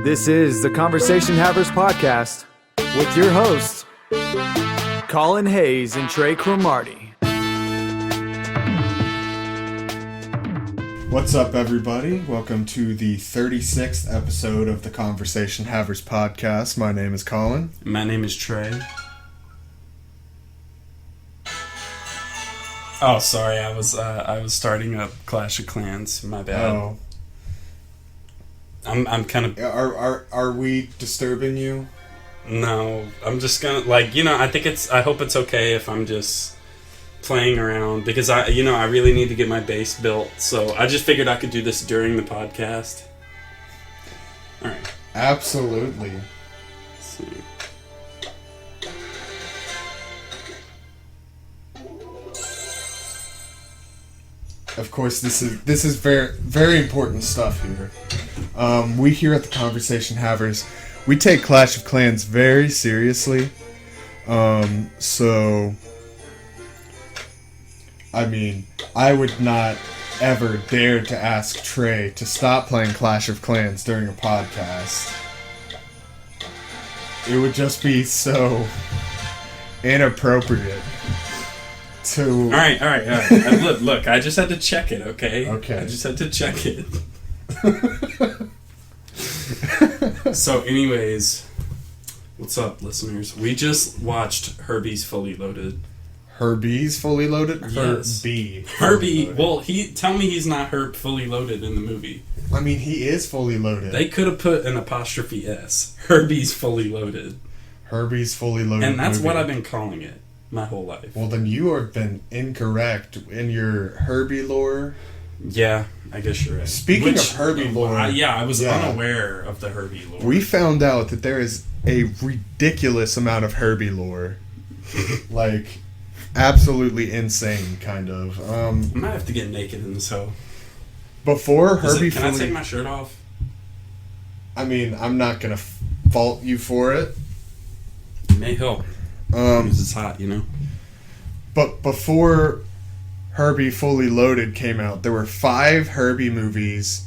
This is the Conversation Havers Podcast with your hosts, Collin Hayes and Trey Cromartie. What's up, everybody? Welcome to the 36th episode of the Conversation Havers Podcast. My name is Collin. My name is Trey. Oh, sorry, I was starting up Clash of Clans. My bad. Oh. I'm kind of... Are we disturbing you? No, I'm just gonna, I hope it's okay if I'm just playing around, because I really need to get my base built, so I just figured I could do this during the podcast. Alright. Absolutely. Let's see. Of course, this is very, very important stuff here. We here at the Conversation Havers, we take Clash of Clans very seriously. So, I mean, I would not ever dare to ask Trey to stop playing Clash of Clans during a podcast. It would just be so inappropriate. All right. Look, I just had to check it, okay? Okay. I just had to check it. So, anyways, what's up, listeners? We just watched Herbie's Fully Loaded. Herbie's Fully Loaded? Yes. Herbie, well, tell me he's not fully loaded in the movie. I mean, he is fully loaded. They could have put an apostrophe S. Herbie's Fully Loaded. Herbie's Fully Loaded. And that's movie. what I've been calling it my whole life. Well, then you have been incorrect in your Herbie lore. Yeah, I guess you're right. Speaking of Herbie lore... I was unaware of the Herbie lore. We found out that there is a ridiculous amount of Herbie lore. Like, absolutely insane, kind of. I might have to get naked in this hoe. Before Herbie Can I take my shirt off? I mean, I'm not going to fault you for it. It may help. Because it's hot, But before Herbie Fully Loaded came out, there were 5 Herbie movies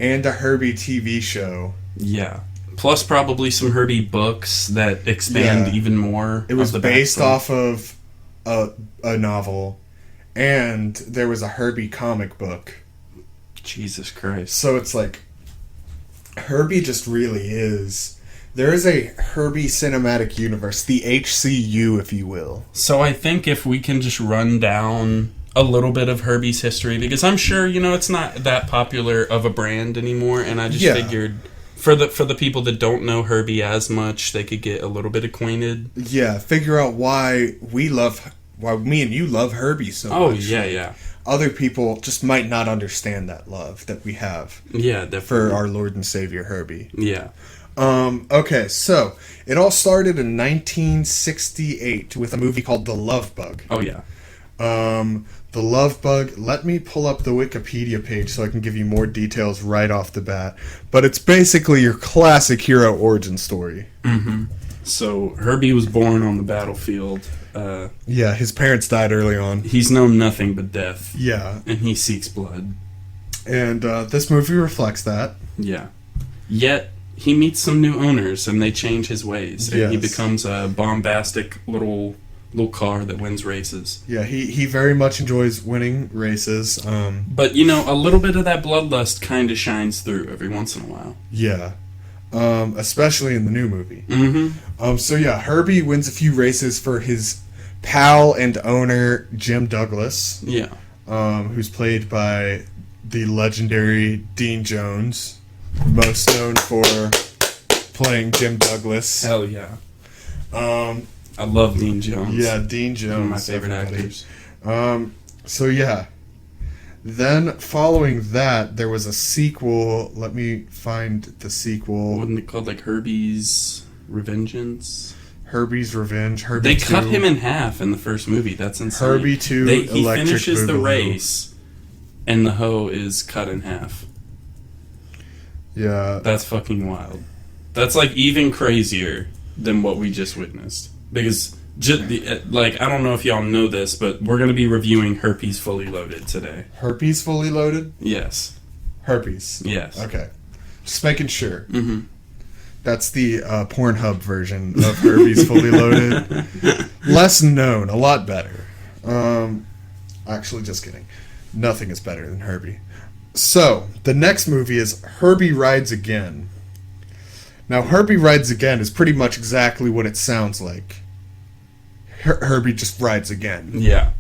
and a Herbie TV show. Yeah. Plus probably some Herbie books that expand even more. It was based off of a novel, and there was a Herbie comic book. Jesus Christ. So it's like, Herbie just really is... There is a Herbie Cinematic Universe, the HCU, if you will. So I think if we can just run down a little bit of Herbie's history, because I'm sure, it's not that popular of a brand anymore, and I just figured for the people that don't know Herbie as much, they could get a little bit acquainted. Yeah, figure out why me and you love Herbie so much. Oh, yeah. Other people just might not understand that love that we have. Yeah, definitely. For our Lord and Savior, Herbie. Yeah. Okay, so it all started in 1968 with a movie called The Love Bug. Oh, yeah. The Love Bug, let me pull up the Wikipedia page so I can give you more details right off the bat. But it's basically your classic hero origin story. Mm-hmm. So, Herbie was born on the battlefield. Yeah, his parents died early on. He's known nothing but death. Yeah. And he seeks blood. And this movie reflects that. Yeah. Yet, he meets some new owners, and they change his ways. And he becomes a bombastic little car that wins races. Yeah, he very much enjoys winning races. But, a little bit of that bloodlust kind of shines through every once in a while. Yeah. Especially in the new movie. Mm-hmm. So, Herbie wins a few races for his pal and owner, Jim Douglas. Yeah. Who's played by the legendary Dean Jones. Most known for playing Jim Douglas. Hell yeah. I love Dean Jones. Yeah, Dean Jones. One of my favorite actors. So, then following that, there was a sequel. Let me find the sequel. Wasn't it called, Herbie's Revengeance? Herbie's Revenge. Herbie They 2. cut him in half in the first movie. That's insane. Herbie 2, he Electric finishes the Boogaloo. race, and the hoe is cut in half. Yeah. That's fucking wild. That's, even crazier than what we just witnessed. Because, I don't know if y'all know this, but we're going to be reviewing Herbie's Fully Loaded today. Herbie's Fully Loaded? Yes. Herpes. Yes. Okay. Just making sure. Mm-hmm. That's the Pornhub version of Herbie's Fully Loaded. Less known, a lot better. Actually, just kidding. Nothing is better than Herbie. So, the next movie is Herbie Rides Again. Now, Herbie Rides Again is pretty much exactly what it sounds like. Herbie just rides again. Yeah.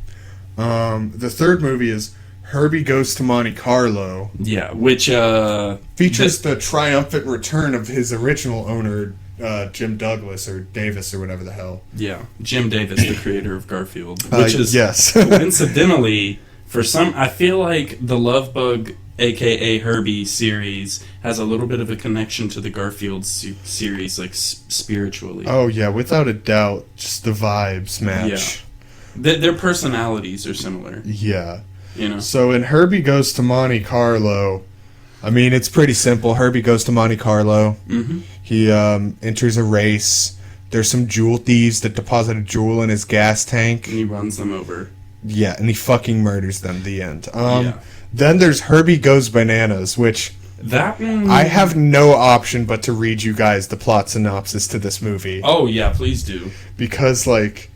The third movie is Herbie Goes to Monte Carlo. Yeah, which features the triumphant return of his original owner, Jim Douglas or Davis or whatever the hell. Yeah, Jim Davis, the creator of Garfield, which is yes. coincidentally for some. I feel like the Love Bug, aka Herbie series, has a little bit of a connection to the Garfield series, like spiritually. Oh yeah, without a doubt, just the vibes match. Yeah, their personalities are similar. Yeah. You know. So in Herbie Goes to Monte Carlo, I mean, it's pretty simple. Herbie goes to Monte Carlo. Mm-hmm. He enters a race. There's some jewel thieves that deposit a jewel in his gas tank. And he runs them over. Yeah, and he fucking murders them at the end. Then there's Herbie Goes Bananas, which that one I have no option but to read you guys the plot synopsis to this movie. Oh, yeah, please do. Because, like,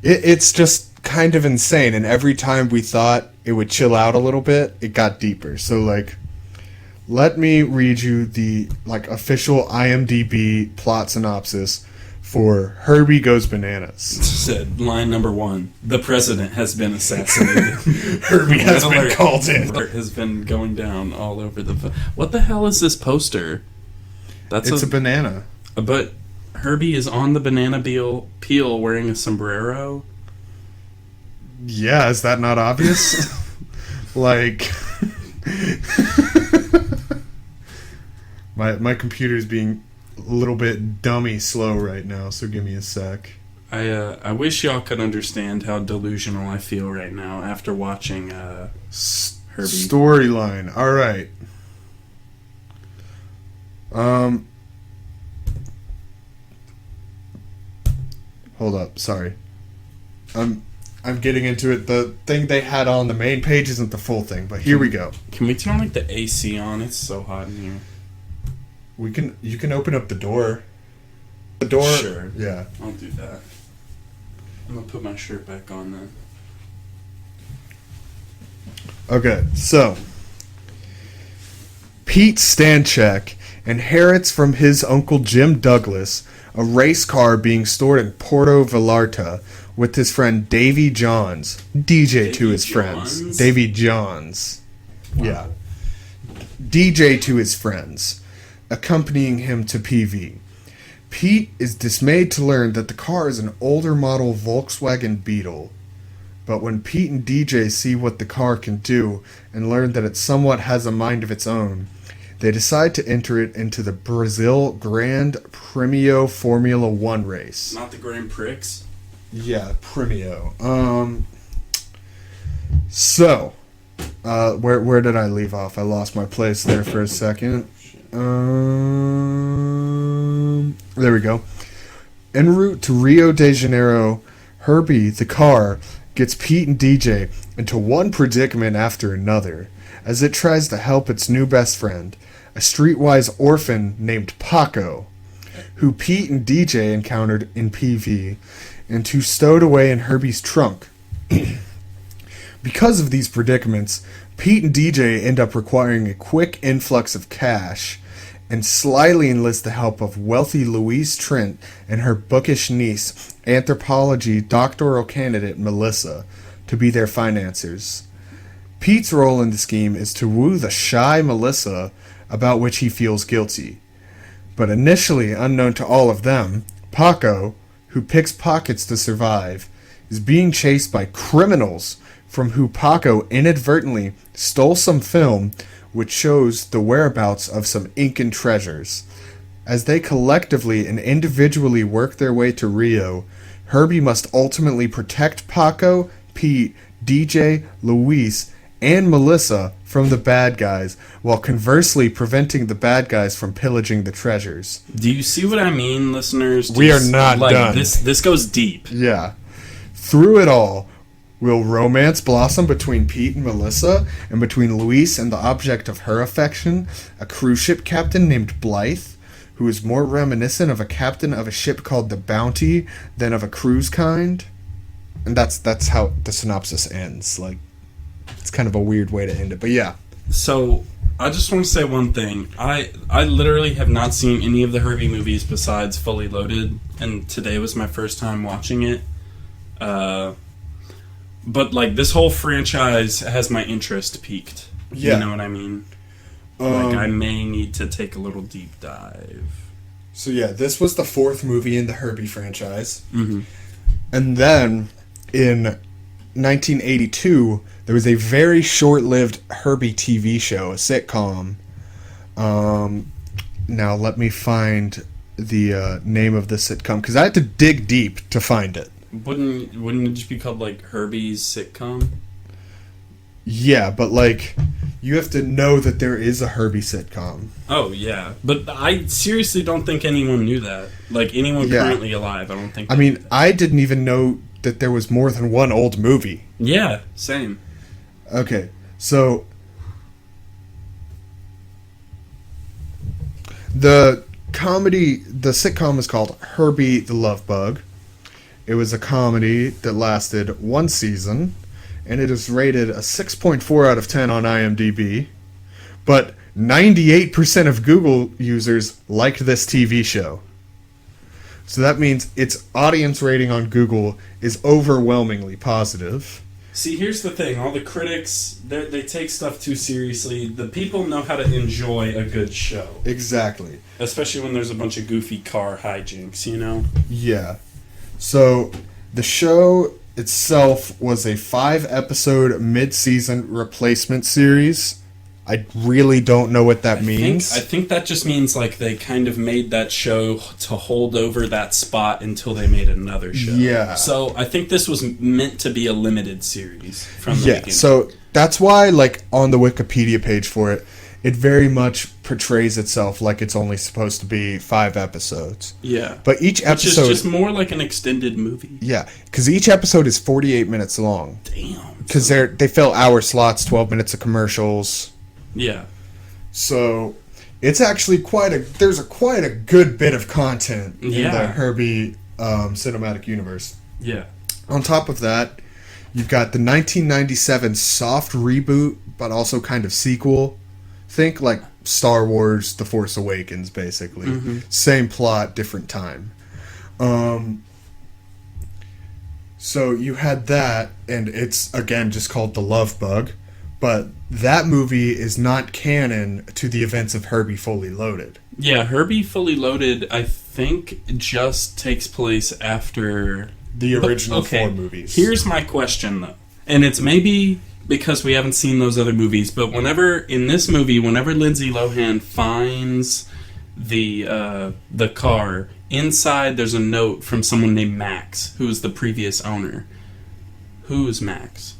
it's just kind of insane, and every time we thought it would chill out a little bit, it got deeper. So, like, let me read you the, like, official IMDb plot synopsis for Herbie Goes Bananas. Said line number 1: the president has been assassinated. Herbie has been called in. Has been going down all over the. What the hell is this poster? It's a banana. But Herbie is on the banana peel wearing a sombrero. Yeah, is that not obvious? Like, my computer's being a little bit dummy slow right now, so give me a sec. I wish y'all could understand how delusional I feel right now after watching Herbie. Storyline. All right. Hold up. Sorry. I'm getting into it. The thing they had on the main page isn't the full thing, but here we go. Can we turn like the AC on? It's so hot in here. You can open up the door. The door. Sure. Yeah. I'll do that. I'm gonna put my shirt back on then. Okay, so Pete Stanchek inherits from his uncle Jim Douglas a race car being stored in Porto Vallarta with his friend Davy Johns, DJ to his friends. Davy Johns. Wow. Yeah. DJ to his friends, accompanying him to PV. Pete is dismayed to learn that the car is an older model Volkswagen Beetle. But when Pete and DJ see what the car can do and learn that it somewhat has a mind of its own, they decide to enter it into the Brazil Grand Premio Formula 1 race. Not the Grand Prix? Yeah, Premio. So, where did I leave off? I lost my place there for a second. There we go. En route to Rio de Janeiro, Herbie, the car, gets Pete and DJ into one predicament after another as it tries to help its new best friend, a streetwise orphan named Paco, who Pete and DJ encountered in PV and who stowed away in Herbie's trunk. Because of these predicaments, Pete and DJ end up requiring a quick influx of cash and slyly enlist the help of wealthy Louise Trent and her bookish niece, anthropology doctoral candidate Melissa, to be their financiers. Pete's role in the scheme is to woo the shy Melissa, about which he feels guilty. But initially unknown to all of them, Paco, who picks pockets to survive, is being chased by criminals from who Paco inadvertently stole some film which shows the whereabouts of some Incan treasures. As they collectively and individually work their way to Rio, Herbie must ultimately protect Paco, Pete, DJ, Luis, and Melissa from the bad guys, while conversely preventing the bad guys from pillaging the treasures. Do you see what I mean, listeners? We are not done. This goes deep. Yeah. Through it all, will romance blossom between Pete and Melissa, and between Luis and the object of her affection, a cruise ship captain named Blythe, who is more reminiscent of a captain of a ship called the Bounty than of a cruise kind. And that's how the synopsis ends. Like, it's kind of a weird way to end it, but yeah. So, I just want to say one thing. I literally have not seen any of the Herbie movies besides Fully Loaded, and today was my first time watching it. But, like, this whole franchise has my interest piqued. Yeah. You know what I mean? Like, I may need to take a little deep dive. So, yeah, this was the 4th movie in the Herbie franchise. Mm-hmm. And then, in 1982, there was a very short-lived Herbie TV show, a sitcom. Now, let me find the name of the sitcom, because I had to dig deep to find it. Wouldn't it just be called, like, Herbie's Sitcom? Yeah, but, like, you have to know that there is a Herbie sitcom. Oh, yeah. But I seriously don't think anyone knew that. Like, anyone currently alive, I don't think I mean, I didn't even know that there was more than one old movie. Yeah, same. Okay, so the sitcom is called Herbie the Love Bug. It was a comedy that lasted 1 season, and it is rated a 6.4 out of 10 on IMDb. But 98% of Google users liked this TV show. So that means its audience rating on Google is overwhelmingly positive. See, here's the thing. All the critics, they take stuff too seriously. The people know how to enjoy a good show. Exactly. Especially when there's a bunch of goofy car hijinks, you know? Yeah. So, the show itself was a 5-episode mid-season replacement series. I really don't know what that means. I think that just means, like, they kind of made that show to hold over that spot until they made another show. Yeah. So, I think this was meant to be a limited series from the beginning. So that's why, like, on the Wikipedia page for it, it very much portrays itself like it's only supposed to be 5 episodes. Yeah. But each episode... Which is just more like an extended movie. Yeah, because each episode is 48 minutes long. Damn. Because they fill hour slots, 12 minutes of commercials. Yeah. So it's actually there's quite a good bit of content in the Herbie Cinematic Universe. Yeah. On top of that, you've got the 1997 soft reboot, but also kind of sequel. Think like Star Wars The Force Awakens, basically. Mm-hmm. Same plot, different time. So you had that, and it's, again, just called The Love Bug. But that movie is not canon to the events of Herbie Fully Loaded. Yeah, Herbie Fully Loaded, I think, just takes place after... the original 4 movies. Here's my question, though. And it's maybe because we haven't seen those other movies, but in this movie, whenever Lindsay Lohan finds the car, inside there's a note from someone named Max, who is the previous owner. Who's Max?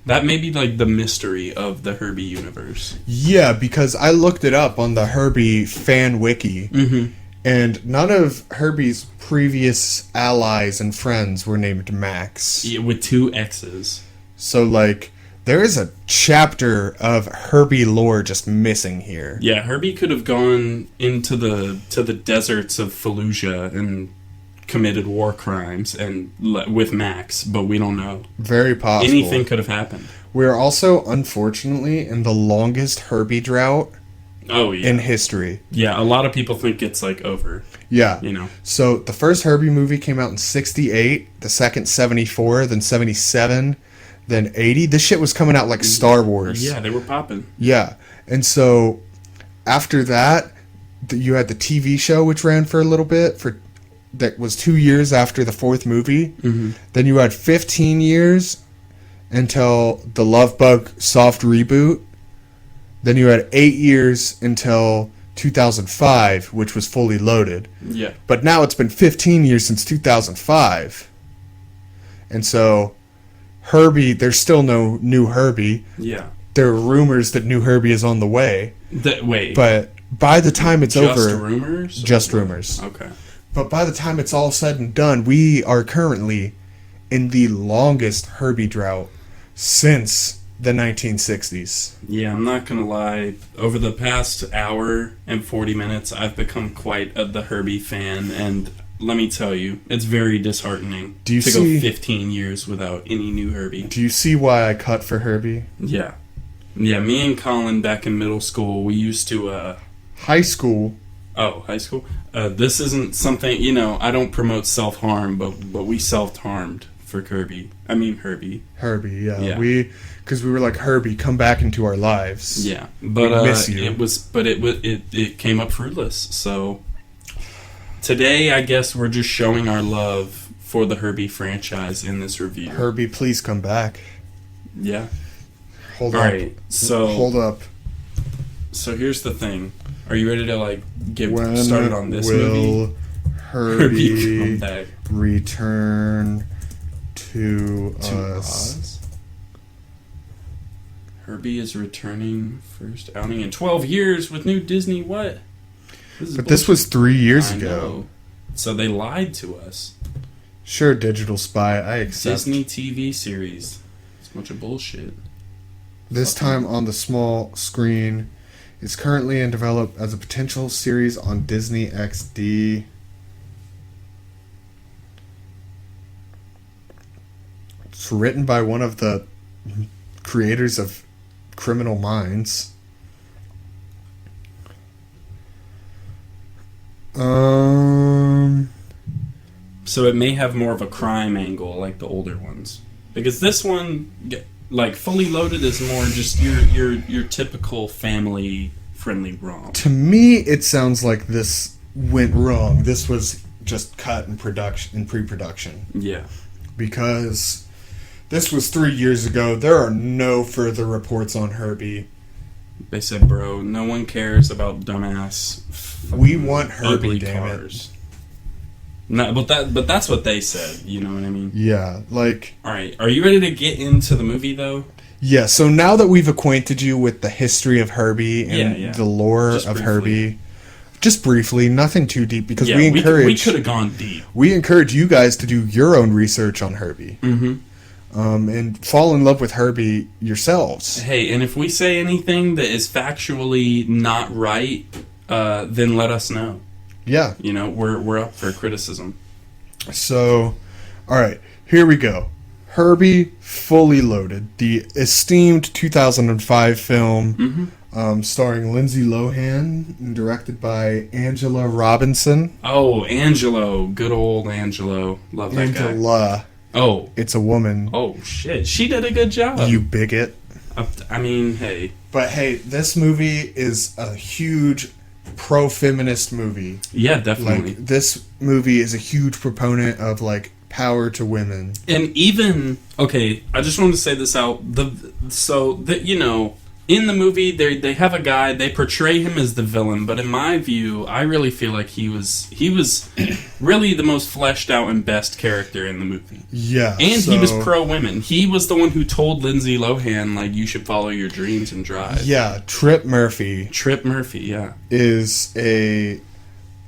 That may be, like, the mystery of the Herbie universe. Yeah, because I looked it up on the Herbie fan wiki, and none of Herbie's previous allies and friends were named Max. Yeah, with 2 X's. So, like, there is a chapter of Herbie lore just missing here. Yeah, Herbie could have gone into the deserts of Fallujah and committed war crimes and with Max, but we don't know. Very possible. Anything could have happened. We're also, unfortunately, in the longest Herbie drought in history. Yeah, a lot of people think it's, like, over. Yeah. You know. So, the first Herbie movie came out in 68, the second 74, then 77, then 80. This shit was coming out like Star Wars. Yeah, they were popping. Yeah. And so, after that, you had the TV show, which ran for a little bit, that was 2 years after the 4th movie. Mm-hmm. Then you had 15 years until the Love Bug soft reboot. Then you had 8 years until 2005, which was Fully Loaded. Yeah. But now it's been 15 years since 2005. And so, Herbie, there's still no new Herbie. Yeah. There are rumors that new Herbie is on the way. Wait. But by the time it's over... Just rumors? Just rumors. Okay. But by the time it's all said and done, we are currently in the longest Herbie drought since the 1960s. Yeah, I'm not gonna lie. Over the past hour and 40 minutes, I've become quite the Herbie fan, and let me tell you, it's very disheartening to go 15 years without any new Herbie. Do you see why I cut for Herbie? Yeah. Yeah, me and Collin back in middle school, we used to... High school. Oh, high school? This isn't something, I don't promote self-harm, but we self-harmed for Herbie. Herbie, yeah. Because we were like, Herbie, come back into our lives. Yeah, but we miss you. It came up fruitless. So today, I guess we're just showing our love for the Herbie franchise in this review. Herbie, please come back. Yeah. Hold All up. right, so hold up. So here's the thing. Are you ready to get started on this will movie? Herbie come back. Return to us. Herbie is returning first outing in 12 years with new Disney what? This was 3 years ago. Know. So they lied to us. Sure, digital spy, I accept. Disney TV series. It's a bunch of bullshit. This time on the small screen. It's currently in develop as a potential series on Disney XD. It's written by one of the creators of Criminal Minds. So it may have more of a crime angle like the older ones. Because this one, Fully Loaded is more just your typical family-friendly rom. To me, it sounds like this went wrong. This was just cut in pre-production. Yeah. Because this was 3 years ago. There are no further reports on Herbie. They said, bro, no one cares about dumbass. We want Herbie, damn cars. No, but that's what they said. You know what I mean? Yeah, All right, are you ready to get into the movie though? Yeah. So now that we've acquainted you with the history of Herbie and the lore of Herbie, just briefly, nothing too deep, because we encourage. We could have gone deep. We encourage you guys to do your own research on Herbie. Mm-hmm. And fall in love with Herbie yourselves. Hey, and if we say anything that is factually not right, then let us know. Yeah. We're up for criticism. So, all right, here we go. Herbie Fully Loaded, the esteemed 2005 film, starring Lindsay Lohan and directed by Angela Robinson. Oh, Angelo. Good old Angelo. Love that guy. Angela. Oh. It's a woman. Oh, shit. She did a good job. You bigot. I mean, hey. But hey, this movie is a huge pro-feminist movie. Yeah, definitely. This movie is a huge proponent of power to women. And even I just wanted to say this out. In the movie they have a guy, they portray him as the villain, but in my view, I really feel like he was really the most fleshed out and best character in the movie. Yeah. And he was pro women. He was the one who told Lindsay Lohan you should follow your dreams and drive. Yeah, Trip Murphy, yeah. is a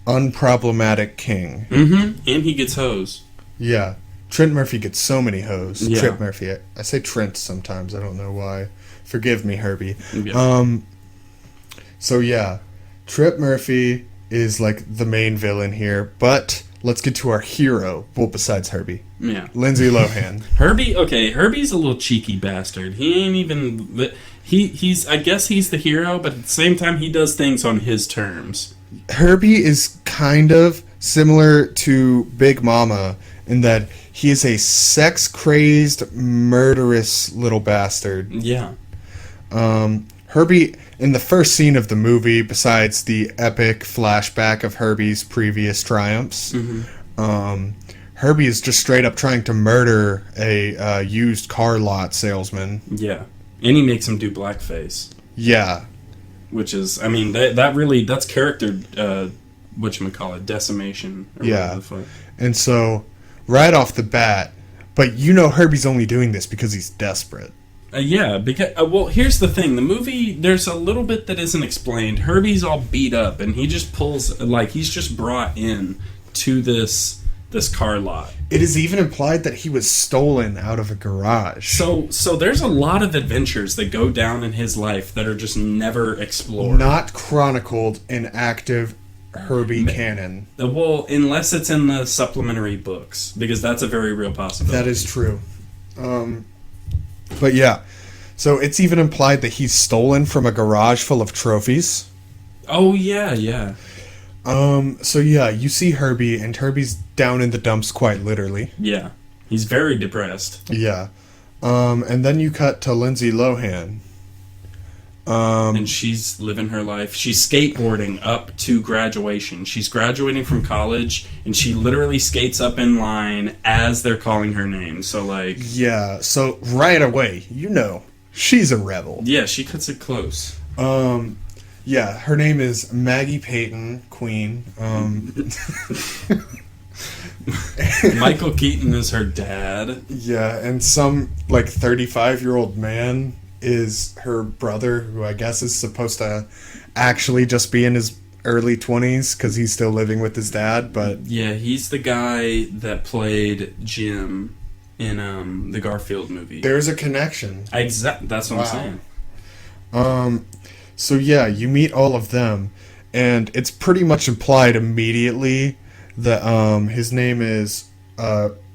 unproblematic king. Mm-hmm. And he gets hoes. Yeah. Trent Murphy gets so many hoes. Yeah. Trip Murphy. I say Trent sometimes. I don't know why. Forgive me, Herbie. Yeah. So yeah, Trip Murphy is the main villain here, but let's get to our hero. Well, besides Herbie. Yeah. Lindsay Lohan. Herbie's a little cheeky bastard. He ain't even... I guess he's the hero, but at the same time, he does things on his terms. Herbie is kind of similar to Big Mama in that he is a sex-crazed, murderous little bastard. Yeah. Herbie, in the first scene of the movie, besides the epic flashback of Herbie's previous triumphs, Herbie is just straight up trying to murder a used car lot salesman. Yeah. And he makes him do blackface. Yeah. Which is, that's character, whatchamacallit, decimation. Or yeah. The fuck. And so, right off the bat, but Herbie's only doing this because he's desperate. Yeah, because here's the thing: the movie, there's a little bit that isn't explained. Herbie's all beat up, and he just pulls he's just brought in to this this car lot. It is even implied that he was stolen out of a garage. So there's a lot of adventures that go down in his life that are just never explored. Not chronicled in active Herbie canon. Well, unless it's in the supplementary books, because that's a very real possibility. That is true. But yeah, so it's even implied that he's stolen from a garage full of trophies. Oh, yeah. So yeah, you see Herbie, and Herbie's down in the dumps quite literally. Yeah. He's very depressed. Yeah. And then you cut to Lindsay Lohan. And she's living her life. She's skateboarding up to graduation. She's graduating from college, and she literally skates up in line as they're calling her name. So, like... Yeah, so right away, you know, she's a rebel. Yeah, she cuts it close. Yeah, her name is Maggie Peyton, Queen. Michael Keaton is her dad. Yeah, and some, like, 35-year-old man is her brother, who I guess is supposed to actually just be in his early 20s because he's still living with his dad, but... Yeah, he's the guy that played Jim in the Garfield movie. There's a connection. That's what I'm saying. So yeah, you meet all of them, and it's pretty much implied immediately that his name is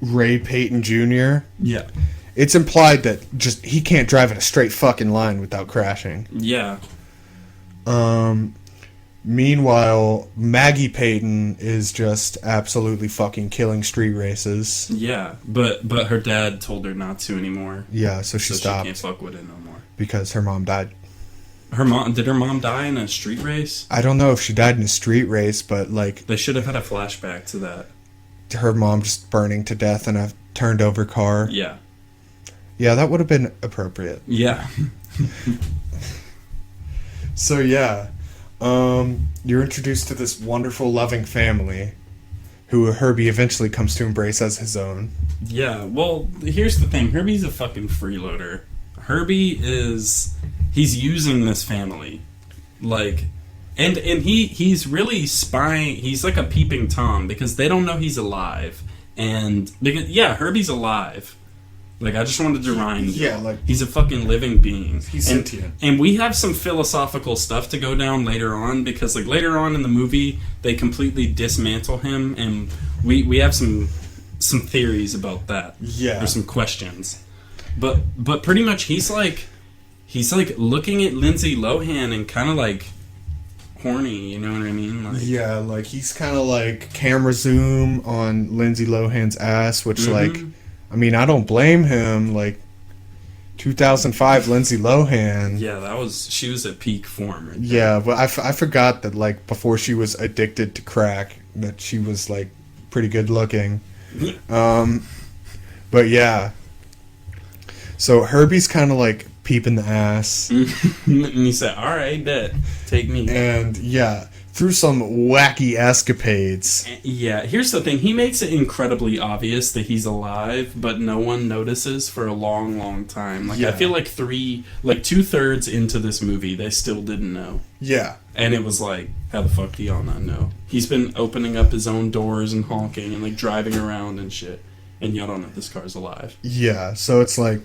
Ray Peyton Jr. Yeah. It's implied that just he can't drive in a straight fucking line without crashing. Yeah. Meanwhile, Maggie Peyton is just absolutely fucking killing street races. Yeah, but her dad told her not to anymore. Yeah, so she stopped. She can't fuck with it no more. Because her mom died. Did her mom die in a street race? I don't know if she died in a street race, but like... They should have had a flashback to that. Her mom just burning to death in a turned over car. Yeah. Yeah, that would have been appropriate. Yeah. So yeah, you're introduced to this wonderful, loving family who Herbie eventually comes to embrace as his own. Yeah, well, here's the thing. Herbie's a fucking freeloader. He's using this family. Like, and he's really spying. He's like a peeping Tom because they don't know he's alive. And, Herbie's alive. Like, I just wanted to remind you. Yeah, like... He's a fucking living being. He's sentient. And we have some philosophical stuff to go down later on, because, like, later on in the movie, they completely dismantle him, and we have some theories about that. Yeah. There's some questions. But pretty much he's like looking at Lindsay Lohan and kind of, like, horny, you know what I mean? Like, yeah, like, he's kind of, like, camera zoom on Lindsay Lohan's ass, which, like... I mean, I don't blame him. Like, 2005 Lindsay Lohan. Yeah, she was at peak form. Right there. Yeah, but I forgot that, like, before she was addicted to crack, that she was, like, pretty good looking. But yeah. So Herbie's kind of, like, peeping the ass. And he said, all right, bet. Take me. And, yeah, through some wacky escapades. Yeah, here's the thing. He makes it incredibly obvious that he's alive, but no one notices for a long, long time. Like, yeah. I feel like 2/3 into this movie, they still didn't know. Yeah. And it was like, how the fuck do y'all not know? He's been opening up his own doors and honking and, like, driving around and shit. And y'all don't know this car's alive. Yeah, so it's like...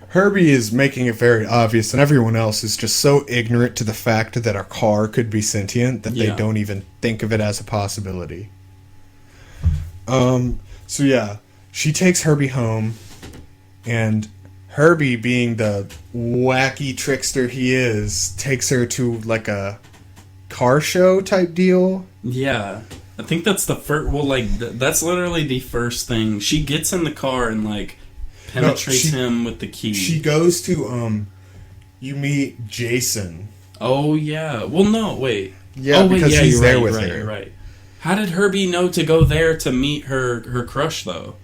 Herbie is making it very obvious, and everyone else is just so ignorant to the fact that our car could be sentient that they don't even think of it as a possibility. So yeah, she takes Herbie home, and Herbie, being the wacky trickster he is, takes her to, like, a car show type deal. Yeah. I think that's the first... Well, like, that's literally the first thing. She gets in the car and, like... penetrates him with the key. She goes to, you meet Jason. Oh, yeah. Well, no, wait. Yeah, because he's there with her. You're right. How did Herbie know to go there to meet her crush, though?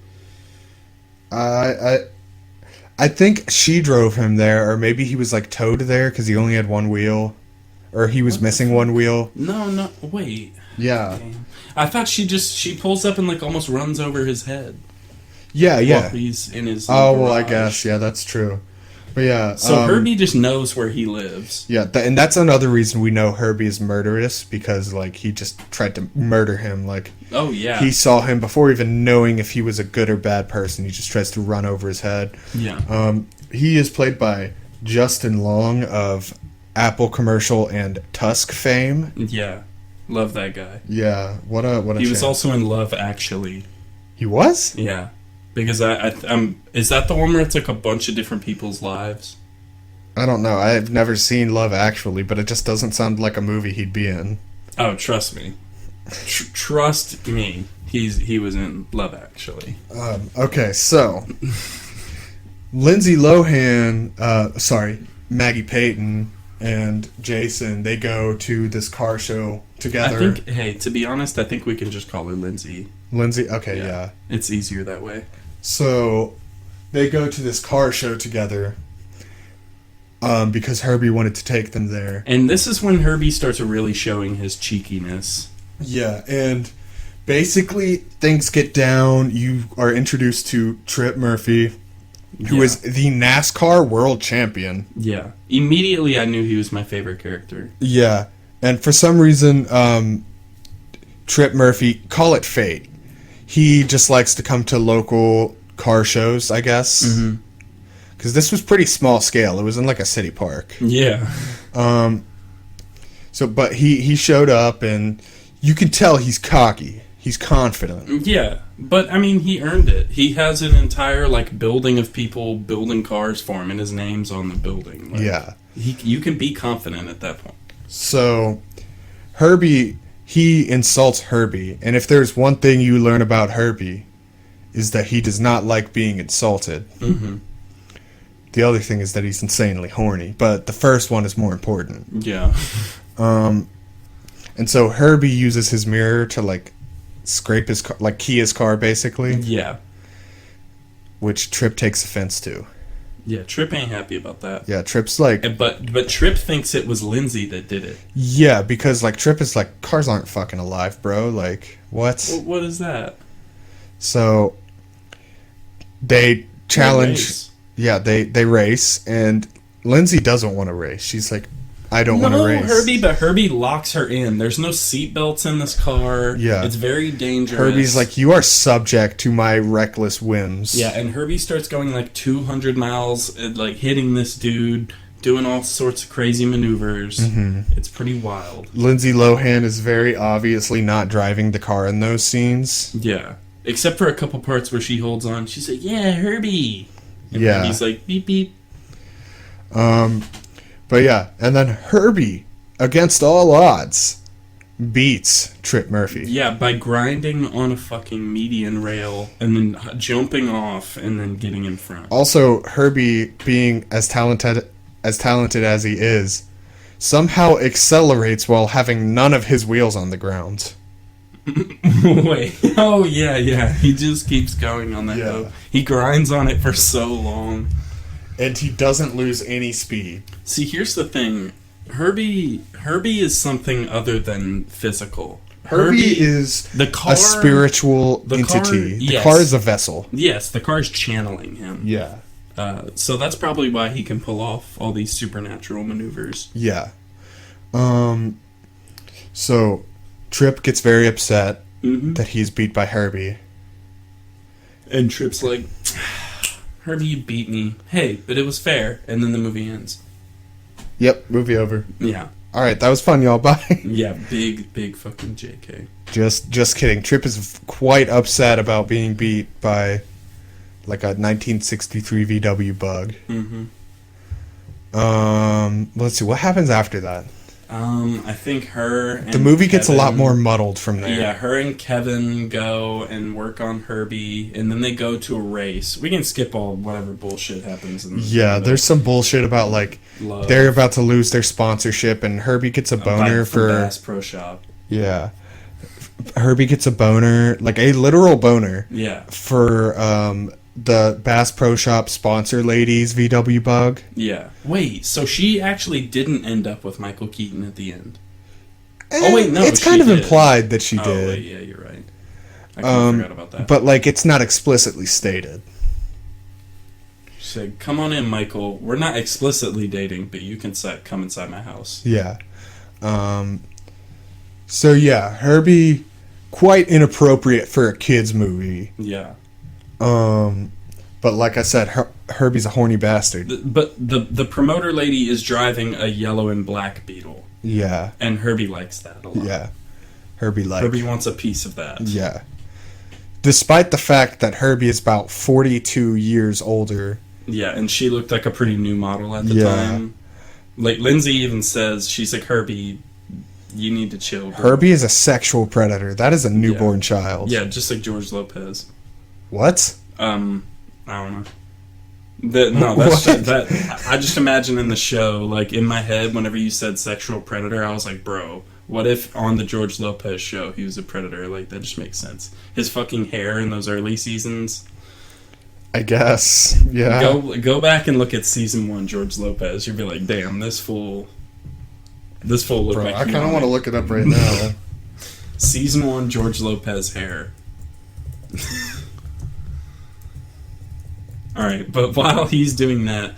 I think she drove him there, or maybe he was, like, towed there because he only had one wheel. Or he was missing one wheel. No, wait. Yeah. Okay. I thought she pulls up and, like, almost runs over his head. Yeah. While he's in his garage. Well, I guess. Yeah, that's true. But yeah. So Herbie just knows where he lives. Yeah, and that's another reason we know Herbie is murderous, because, like, he just tried to murder him. Like, oh, yeah. He saw him before even knowing if he was a good or bad person. He just tries to run over his head. Yeah. He is played by Justin Long of Apple commercial and Tusk fame. Yeah. Love that guy. Yeah. What a He was also in Love Actually. He was? Yeah. Because is that the one where it's like a bunch of different people's lives? I don't know. I've never seen Love Actually, but it just doesn't sound like a movie he'd be in. Oh, trust me. Trust me. He was in Love Actually. Okay, so Lindsay Lohan, Maggie Payton and Jason, they go to this car show together. To be honest, I think we can just call her Lindsay. Lindsay? Okay, yeah. It's easier that way. So they go to this car show together because Herbie wanted to take them there. And this is when Herbie starts really showing his cheekiness. Yeah, and basically things get down. You are introduced to Trip Murphy, who is the NASCAR world champion. Yeah. Immediately I knew he was my favorite character. Yeah. And for some reason, Trip Murphy, call it fate. He just likes to come to local car shows, I guess. Mm-hmm. Because this was pretty small scale. It was in like a city park. Yeah. But he showed up, and you can tell he's cocky. He's confident. Yeah. But, I mean, he earned it. He has an entire, like, building of people building cars for him, and his name's on the building. Like, yeah. You can be confident at that point. So, Herbie, he insults Herbie. And if there's one thing you learn about Herbie, is that he does not like being insulted. Mm-hmm. The other thing is that he's insanely horny. But the first one is more important. Yeah. And so Herbie uses his mirror to, like, scrape his car, like, key his car, basically. Yeah. Which Trip takes offense to. Yeah, Trip ain't happy about that. Yeah, Trip's like... But Trip thinks it was Lindsay that did it. Yeah, because, like, Trip is like, cars aren't fucking alive, bro. Like, what? What is that? So, they challenge... Yeah, they race, and Lindsay doesn't want to race. She's like, I don't want to race. But Herbie locks her in. There's no seatbelts in this car. Yeah. It's very dangerous. Herbie's like, you are subject to my reckless whims. Yeah, and Herbie starts going like 200 miles, like hitting this dude, doing all sorts of crazy maneuvers. Mm-hmm. It's pretty wild. Lindsay Lohan is very obviously not driving the car in those scenes. Yeah. Except for a couple parts where she holds on. She's like, yeah, Herbie. And yeah. Herbie's like, beep, beep. But yeah, and then Herbie, against all odds, beats Trip Murphy. Yeah, by grinding on a fucking median rail and then jumping off and then getting in front. Also, Herbie, being as talented as he is, somehow accelerates while having none of his wheels on the ground. Wait. Oh, yeah. He just keeps going on that hill. He grinds on it for so long. And he doesn't lose any speed. See, here's the thing. Herbie is something other than physical. Herbie is a spiritual entity. The car is a vessel. Yes, the car is channeling him. Yeah. So that's probably why he can pull off all these supernatural maneuvers. Yeah. So Trip gets very upset that he's beat by Herbie. And Trip's like, Herbie, you beat me. Hey, but it was fair. And then the movie ends. Yep, movie over. Yeah. All right, that was fun, y'all. Bye. Yeah, big fucking JK. Just kidding. Trip is quite upset about being beat by like a 1963 VW Bug. Mm-hmm. Let's see what happens after that. I think the movie gets a lot more muddled from there. Yeah, her and Kevin go and work on Herbie, and then they go to a race. We can skip all whatever bullshit happens. There's some bullshit about like love. They're about to lose their sponsorship, and Herbie gets a boner for Bass Pro Shop. Yeah, Herbie gets a boner, like a literal boner. Yeah, for the Bass Pro Shop sponsor ladies VW Bug. Yeah. Wait, so she actually didn't end up with Michael Keaton at the end? Oh wait, no, it's kind of implied that she did. Wait, yeah, you're right. I forgot about that. But like, it's not explicitly stated. She's like, come on in, Michael. We're not explicitly dating, but you can come inside my house. Yeah. So yeah, Herbie, quite inappropriate for a kid's movie. Yeah. But like I said, Herbie's a horny bastard. But the promoter lady is driving a yellow and black Beetle. Yeah. And Herbie likes that a lot. Yeah. Herbie wants a piece of that. Yeah. Despite the fact that Herbie is about 42 years older. Yeah, and she looked like a pretty new model at the time. Like, Lindsay even says, she's like, Herbie, you need to chill. Bro. Herbie is a sexual predator. That is a newborn child. Yeah, just like George Lopez. What? I don't know. I just imagine in the show, like, in my head, whenever you said sexual predator, I was like, bro, what if on the George Lopez show he was a predator? Like, that just makes sense. His fucking hair in those early seasons. I guess. Yeah. Go back and look at season 1 George Lopez. You'll be like, damn, this fool looked like I kind of want to look it up right now. Season 1 George Lopez hair. Alright, but while he's doing that,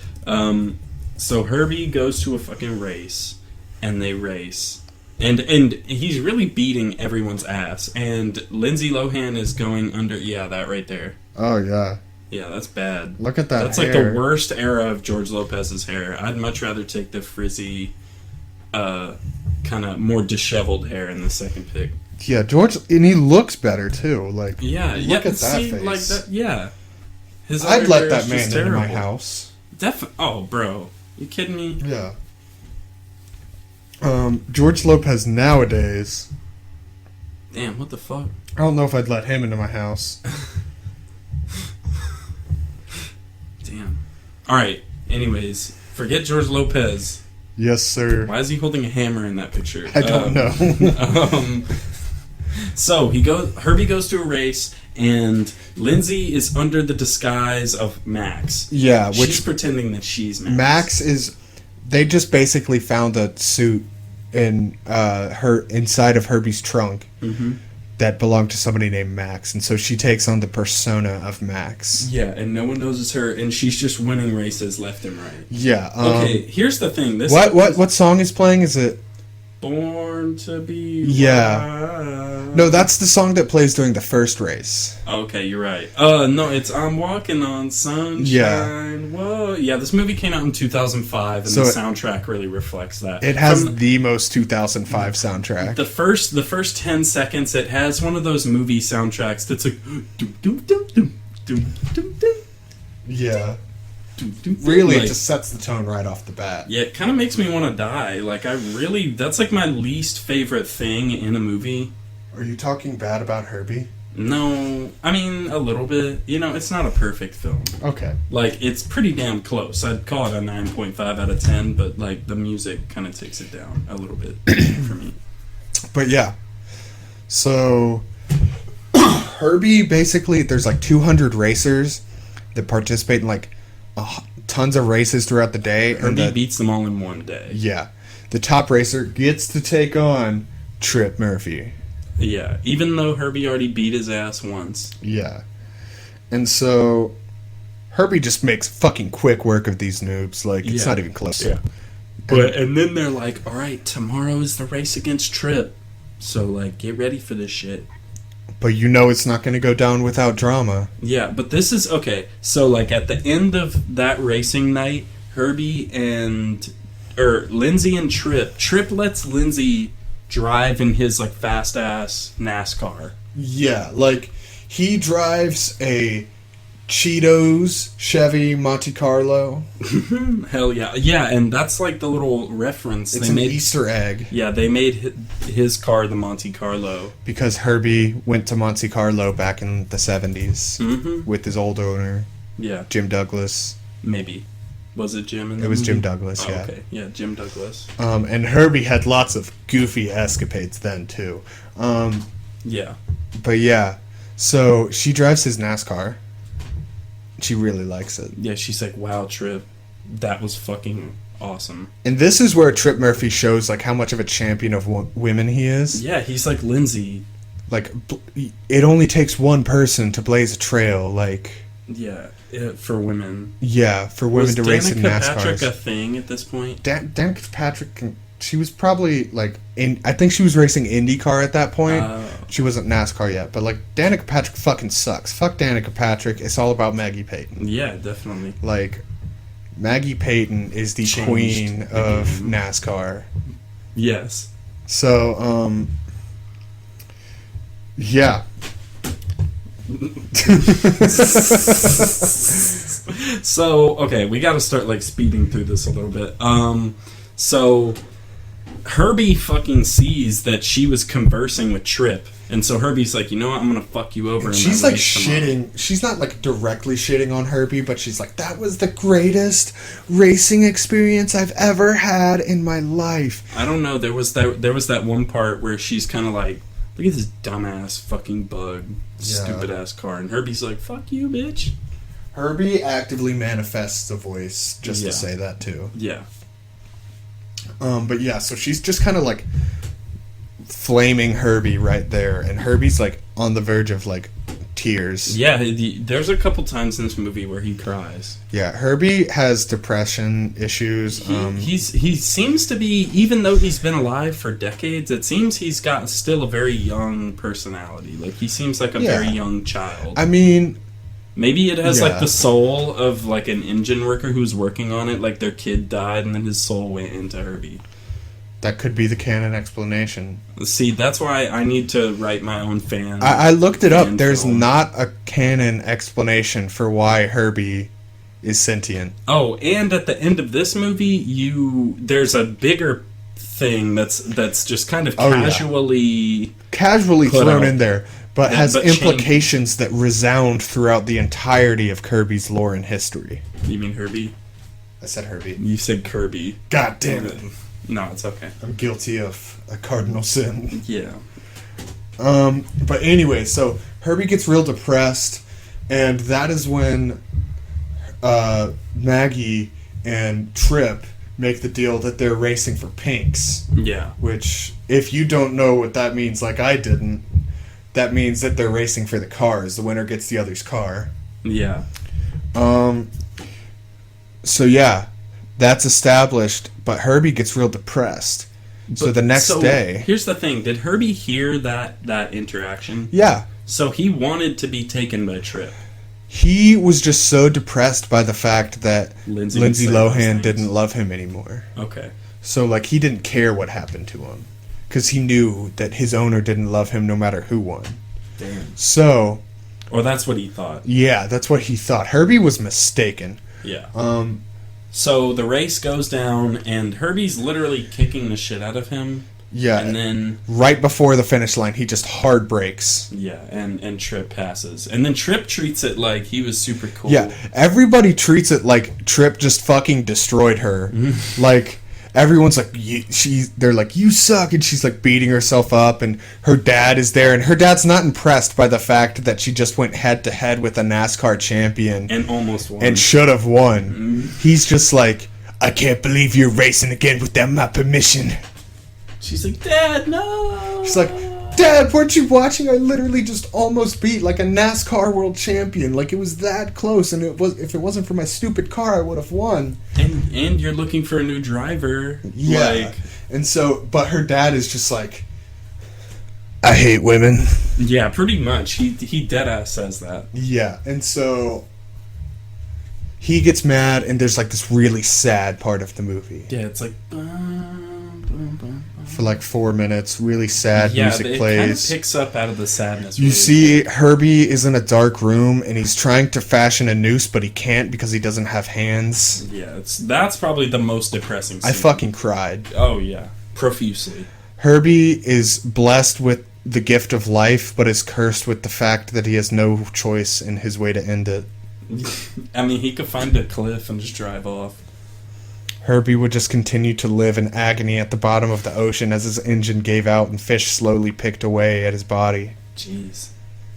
so Herbie goes to a fucking race, and they race. And he's really beating everyone's ass. And Lindsay Lohan is going under... Yeah, that right there. Oh, yeah. Yeah, that's bad. Look at that That's hair. like the worst era of George Lopez's hair. I'd much rather take the frizzy, kind of more disheveled hair in the second pick. Yeah, George... And he looks better, too. Like, look at that face. Like that, yeah. His I'd let hair that is man just into my terrible. house. Oh, bro. You kidding me? Yeah. George Lopez nowadays... Damn, what the fuck? I don't know if I'd let him into my house. Damn. Alright, anyways. Forget George Lopez. Yes, sir. Why is he holding a hammer in that picture? I don't know. So, Herbie goes to a race, and Lindsay is under the disguise of Max. Yeah, She's pretending that she's Max. Max is... They just basically found a suit in inside of Herbie's trunk that belonged to somebody named Max, and so she takes on the persona of Max. Yeah, and no one knows it's her, and she's just winning races left and right. Yeah. Okay, here's the thing. What song is playing? Is it Born to Be Wild? No, that's the song that plays during the first race. Okay, you're right. No, it's I'm Walking on Sunshine. Yeah. Whoa. Yeah, this movie came out in 2005, and So the soundtrack really reflects that. It has the most 2005 soundtrack. The first 10 seconds, it has one of those movie soundtracks that's like doom doom doom doom doom doom doom. Yeah. Really, Really, it just sets the tone right off the bat. Yeah, it kind of makes me want to die. Like, that's like my least favorite thing in a movie. Are you talking bad about Herbie? No, I mean, a little bit. You know, it's not a perfect film. Okay. Like, it's pretty damn close. I'd call it a 9.5 out of 10, but, like, the music kind of takes it down a little bit for me. But, yeah. So, Herbie, basically, there's, like, 200 racers that participate in, like, tons of races throughout the day. Herbie beats them all in one day. Yeah. The top racer gets to take on Trip Murphy. Yeah, even though Herbie already beat his ass once. Yeah. And so Herbie just makes fucking quick work of these noobs. Like, it's not even close. Yeah. And then they're like, alright, tomorrow is the race against Trip. So, like, get ready for this shit. But you know it's not going to go down without drama. Yeah, but this is... Okay, so, like, at the end of that racing night, Herbie and... Lindsay and Trip lets Lindsay drive in his, like, fast-ass NASCAR. Yeah, like, he drives a Cheetos Chevy Monte Carlo. Hell yeah. Yeah, and that's, like, the little reference. It's an Easter egg. Yeah, they made his car the Monte Carlo. Because Herbie went to Monte Carlo back in the 70s with his old owner, Jim Douglas. Maybe. Was it Jim? It was Jim Douglas, yeah. Okay, yeah, Jim Douglas. And Herbie had lots of goofy escapades then, too. Yeah. But yeah, so she drives his NASCAR. She really likes it. Yeah, she's like, wow, Trip, that was fucking awesome. And this is where Trip Murphy shows, like, how much of a champion of women he is. Yeah, he's like Lindsay. Like, it only takes one person to blaze a trail, like... Yeah, for women. Yeah, for women to race in Danica NASCAR. Patrick a thing at this point? Danica Patrick, she was probably like I think she was racing IndyCar at that point. She wasn't NASCAR yet, but like Danica Patrick fucking sucks. Fuck Danica Patrick. It's all about Maggie Payton. Yeah, definitely. Like Maggie Payton is the queen of NASCAR. Yes. So, yeah. So, okay, we gotta start, like, speeding through this a little bit. So, Herbie fucking sees that she was conversing with Tripp, and so Herbie's like, you know what, I'm gonna fuck you over. She's like shitting. She's not like directly shitting on Herbie, but she's like, that was the greatest racing experience I've ever had in my life. I don't know. There was that one part where she's kind of like, look at this dumbass fucking bug, stupid ass car, and Herbie's like, fuck you, bitch. Herbie actively manifests a voice just to say that too. Yeah. But yeah, so she's just kind of like flaming Herbie right there, and Herbie's like on the verge of like tears. Yeah, there's a couple times in this movie where he cries. Yeah, Herbie has depression issues. He seems to be, even though he's been alive for decades, it seems he's got still a very young personality. Like, he seems like a very young child. I mean, maybe it has like the soul of like an engine worker who's working on it, like their kid died and then his soul went into Herbie. That could be the canon explanation. See, that's why I need to write my own fan. I looked it up. There's film. not a canon explanation for why Herbie is sentient. Oh, and at the end of this movie, there's a bigger thing that's just kind of casually thrown in there, but has but implications that resound throughout the entirety of Kirby's lore and history. You mean Herbie? I said Herbie. You said Kirby. God damn it. No, it's okay. I'm guilty of a cardinal sin. Yeah. But anyway, so Herbie gets real depressed, and that is when Maggie and Tripp make the deal that they're racing for pinks. Yeah. Which, if you don't know what that means, like I didn't, that means that they're racing for the cars. The winner gets the other's car. Yeah. So yeah, that's established, but Herbie gets real depressed. So the next day... Here's the thing. Did Herbie hear that interaction? Yeah. So he wanted to be taken by Tripp. He was just so depressed by the fact that Lindsay Lohan didn't love him anymore. Okay. So, like, he didn't care what happened to him. Because he knew that his owner didn't love him no matter who won. Damn. So... Or that's what he thought. Yeah, that's what he thought. Herbie was mistaken. Yeah. So the race goes down, and Herbie's literally kicking the shit out of him. Yeah. And then... Right before the finish line, he just hard brakes. Yeah, and Tripp passes. And then Tripp treats it like he was super cool. Yeah, everybody treats it like Tripp just fucking destroyed her. Like, everyone's like, they're like, you suck, and she's like beating herself up, and her dad is there, and her dad's not impressed by the fact that she just went head to head with a NASCAR champion. And almost won. And should have won. He's just like, I can't believe you're racing again without my permission. She's like, Dad, no! She's like, Dad, weren't you watching? I literally just almost beat like a NASCAR world champion. Like, it was that close, and if it wasn't for my stupid car, I would have won. And you're looking for a new driver. Yeah. Like, and so, but her dad is just like, I hate women. Yeah, pretty much. He deadass says that. Yeah, and so he gets mad, and there's like this really sad part of the movie. Yeah, it's like... For like 4 minutes, really sad music plays. Yeah, it kind of picks up out of the sadness. You see Herbie is in a dark room, and he's trying to fashion a noose, but he can't because he doesn't have hands. Yeah, that's probably the most depressing scene. I fucking cried. Oh, yeah. Profusely. Herbie is blessed with the gift of life, but is cursed with the fact that he has no choice in his way to end it. I mean, he could find a cliff and just drive off. Herbie would just continue to live in agony at the bottom of the ocean as his engine gave out and fish slowly picked away at his body. Jeez.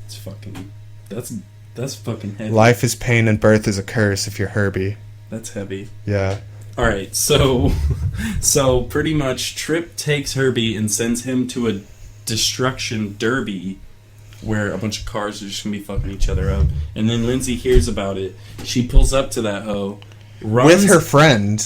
It's fucking... That's fucking heavy. Life is pain and birth is a curse if you're Herbie. That's heavy. Yeah. Alright, so pretty much Tripp takes Herbie and sends him to a destruction derby where a bunch of cars are just gonna be fucking each other up. And then Lindsay hears about it. She pulls up to that hoe, runs with her friend.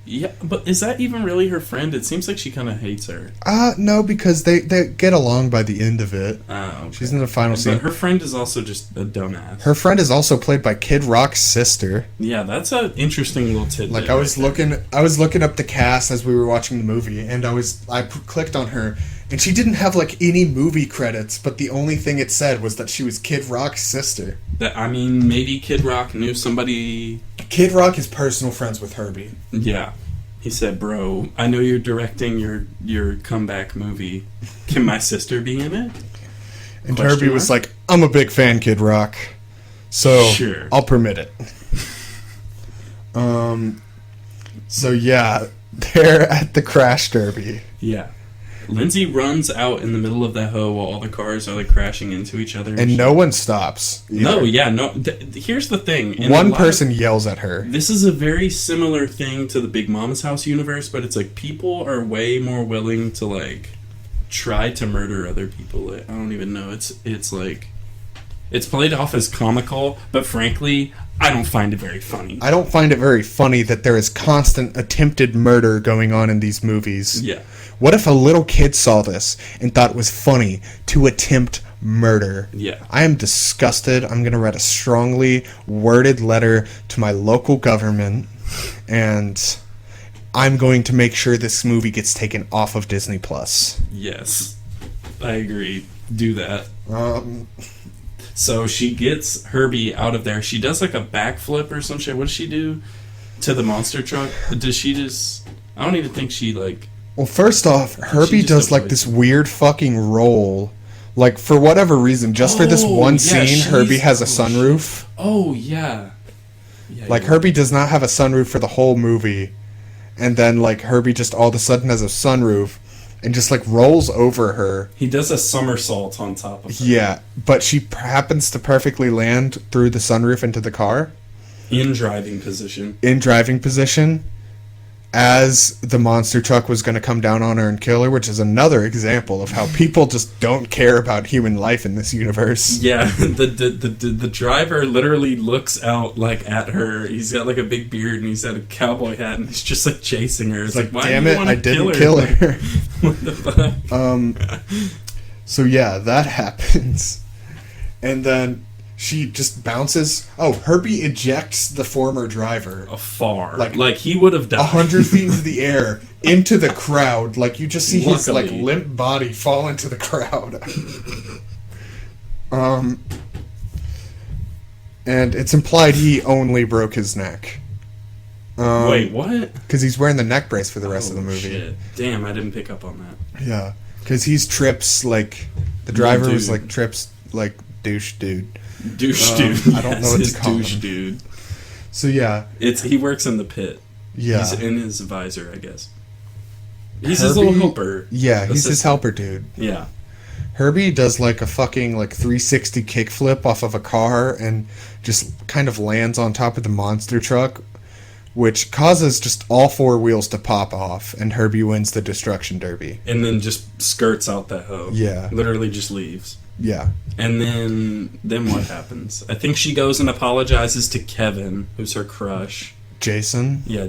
Yeah, but is that even really her friend? It seems like she kind of hates her. No, because they get along by the end of it. Okay. She's in the final scene. But her friend is also just a dumbass. Her friend is also played by Kid Rock's sister. Yeah, that's an interesting little tidbit. Like I was looking up the cast as we were watching the movie, and I clicked on her, and she didn't have like any movie credits, but the only thing it said was that she was Kid Rock's sister. Maybe Kid Rock knew somebody. Kid Rock is personal friends with Herbie. Yeah. He said, "Bro, I know you're directing your comeback movie. Can my sister be in it?" And Herbie was like, "I'm a big fan, Kid Rock, so sure. I'll permit it." So yeah, they're at the crash derby. Yeah. Lindsay runs out in the middle of that hoe while all the cars are like crashing into each other. And no one stops. Either. No. Here's the thing. One person yells at her. This is a very similar thing to the Big Mama's House universe, but it's like people are way more willing to like try to murder other people. I don't even know. It's like it's played off as comical, but frankly, I don't find it very funny. I don't find it very funny that there is constant attempted murder going on in these movies. Yeah. What if a little kid saw this and thought it was funny to attempt murder? Yeah. I am disgusted. I'm going to write a strongly worded letter to my local government, and I'm going to make sure this movie gets taken off of Disney+. Yes. I agree. Do that. So she gets Herbie out of there. She does like a backflip or some shit. What does she do to the monster truck? Does she just... I don't even think she like... Well, first off, Herbie does like this weird fucking roll. Like, for whatever reason, just for this one scene, Herbie has a sunroof. Oh, yeah. Like, Herbie does not have a sunroof for the whole movie. And then, like, Herbie just all of a sudden has a sunroof and just, like, rolls over her. He does a somersault on top of her. Yeah, but she happens to perfectly land through the sunroof into the car. In driving position. As the monster truck was going to come down on her and kill her, which is another example of how people just don't care about human life in this universe. Yeah, the driver literally looks out like at her. He's got like a big beard and he's got a cowboy hat and he's just like chasing her. It's like, why damn do you it, want to I didn't kill her. What the fuck? So yeah, that happens, and then she just bounces. Oh, Herbie ejects the former driver far, like he would have died 100 feet into the air into the crowd. Like you just see his like limp body fall into the crowd. And it's implied he only broke his neck. Wait, what? Because he's wearing the neck brace for the rest of the movie. Shit. Damn, I didn't pick up on that. Yeah, because he's Trips like the driver was like Trips like douche dude. Douche dude. I don't know what to call him. Douche dude. So yeah, he works in the pit. Yeah, he's in his visor, I guess. He's his little helper. Yeah, he's his helper dude. Yeah. Herbie does like a fucking like 360 kickflip off of a car and just kind of lands on top of the monster truck, which causes just all four wheels to pop off, and Herbie wins the destruction derby. And then just skirts out that hoe. Yeah. Literally just leaves. Yeah. And then what happens? I think she goes and apologizes to Kevin, who's her crush. Jason? Yeah.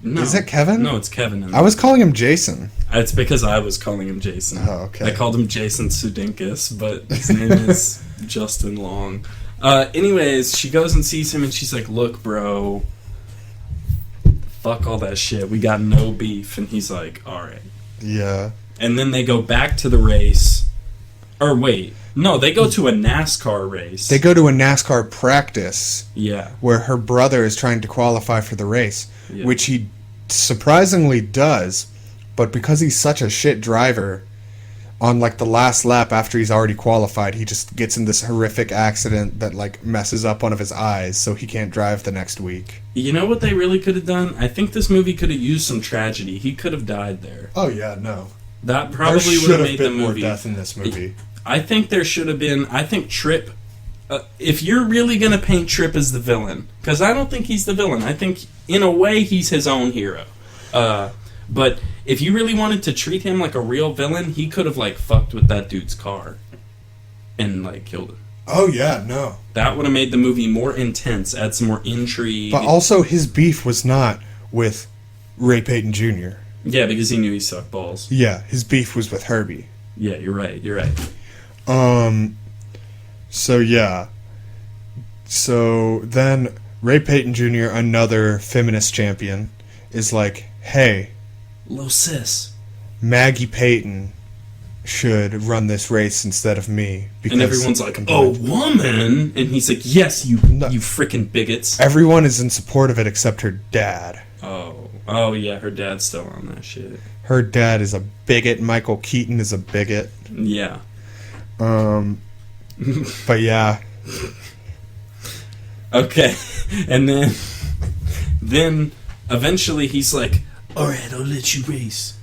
No. Is it Kevin? No, it's Kevin. I was calling him Jason. It's because I was calling him Jason. Oh, okay. I called him Jason Sudeikis, but his name is Justin Long. Anyways, she goes and sees him, and she's like, "Look, bro, fuck all that shit. We got no beef." And he's like, "All right." Yeah. And then they go back to the race. Or wait, no, they go to a NASCAR race. They go to a NASCAR practice. Yeah. Where her brother is trying to qualify for the race, which he surprisingly does, but because he's such a shit driver, on like the last lap after he's already qualified, he just gets in this horrific accident that like messes up one of his eyes, so he can't drive the next week. You know what they really could have done? I think this movie could have used some tragedy. He could have died there. Oh yeah, no. That probably would have made the movie. More death in this movie. I think there should have been. I think Tripp. If you're really gonna paint Tripp as the villain, because I don't think he's the villain. I think in a way he's his own hero. But if you really wanted to treat him like a real villain, he could have like fucked with that dude's car. and like killed him. Oh yeah, no. That would have made the movie more intense, add some more intrigue. But also, his beef was not with Ray Payton Jr. Yeah, because he knew he sucked balls. Yeah, his beef was with Herbie. Yeah, you're right. So yeah. So then Ray Payton Jr., another feminist champion, is like, hey, Little sis. Maggie Payton should run this race instead of me. And everyone's like, oh, woman? And he's like, yes, you freaking bigots. Everyone is in support of it except her dad. Oh yeah, her dad's still on that shit. Her dad is a bigot. Michael Keaton is a bigot. Yeah. But yeah. Okay. And then eventually he's like, alright, I'll let you race.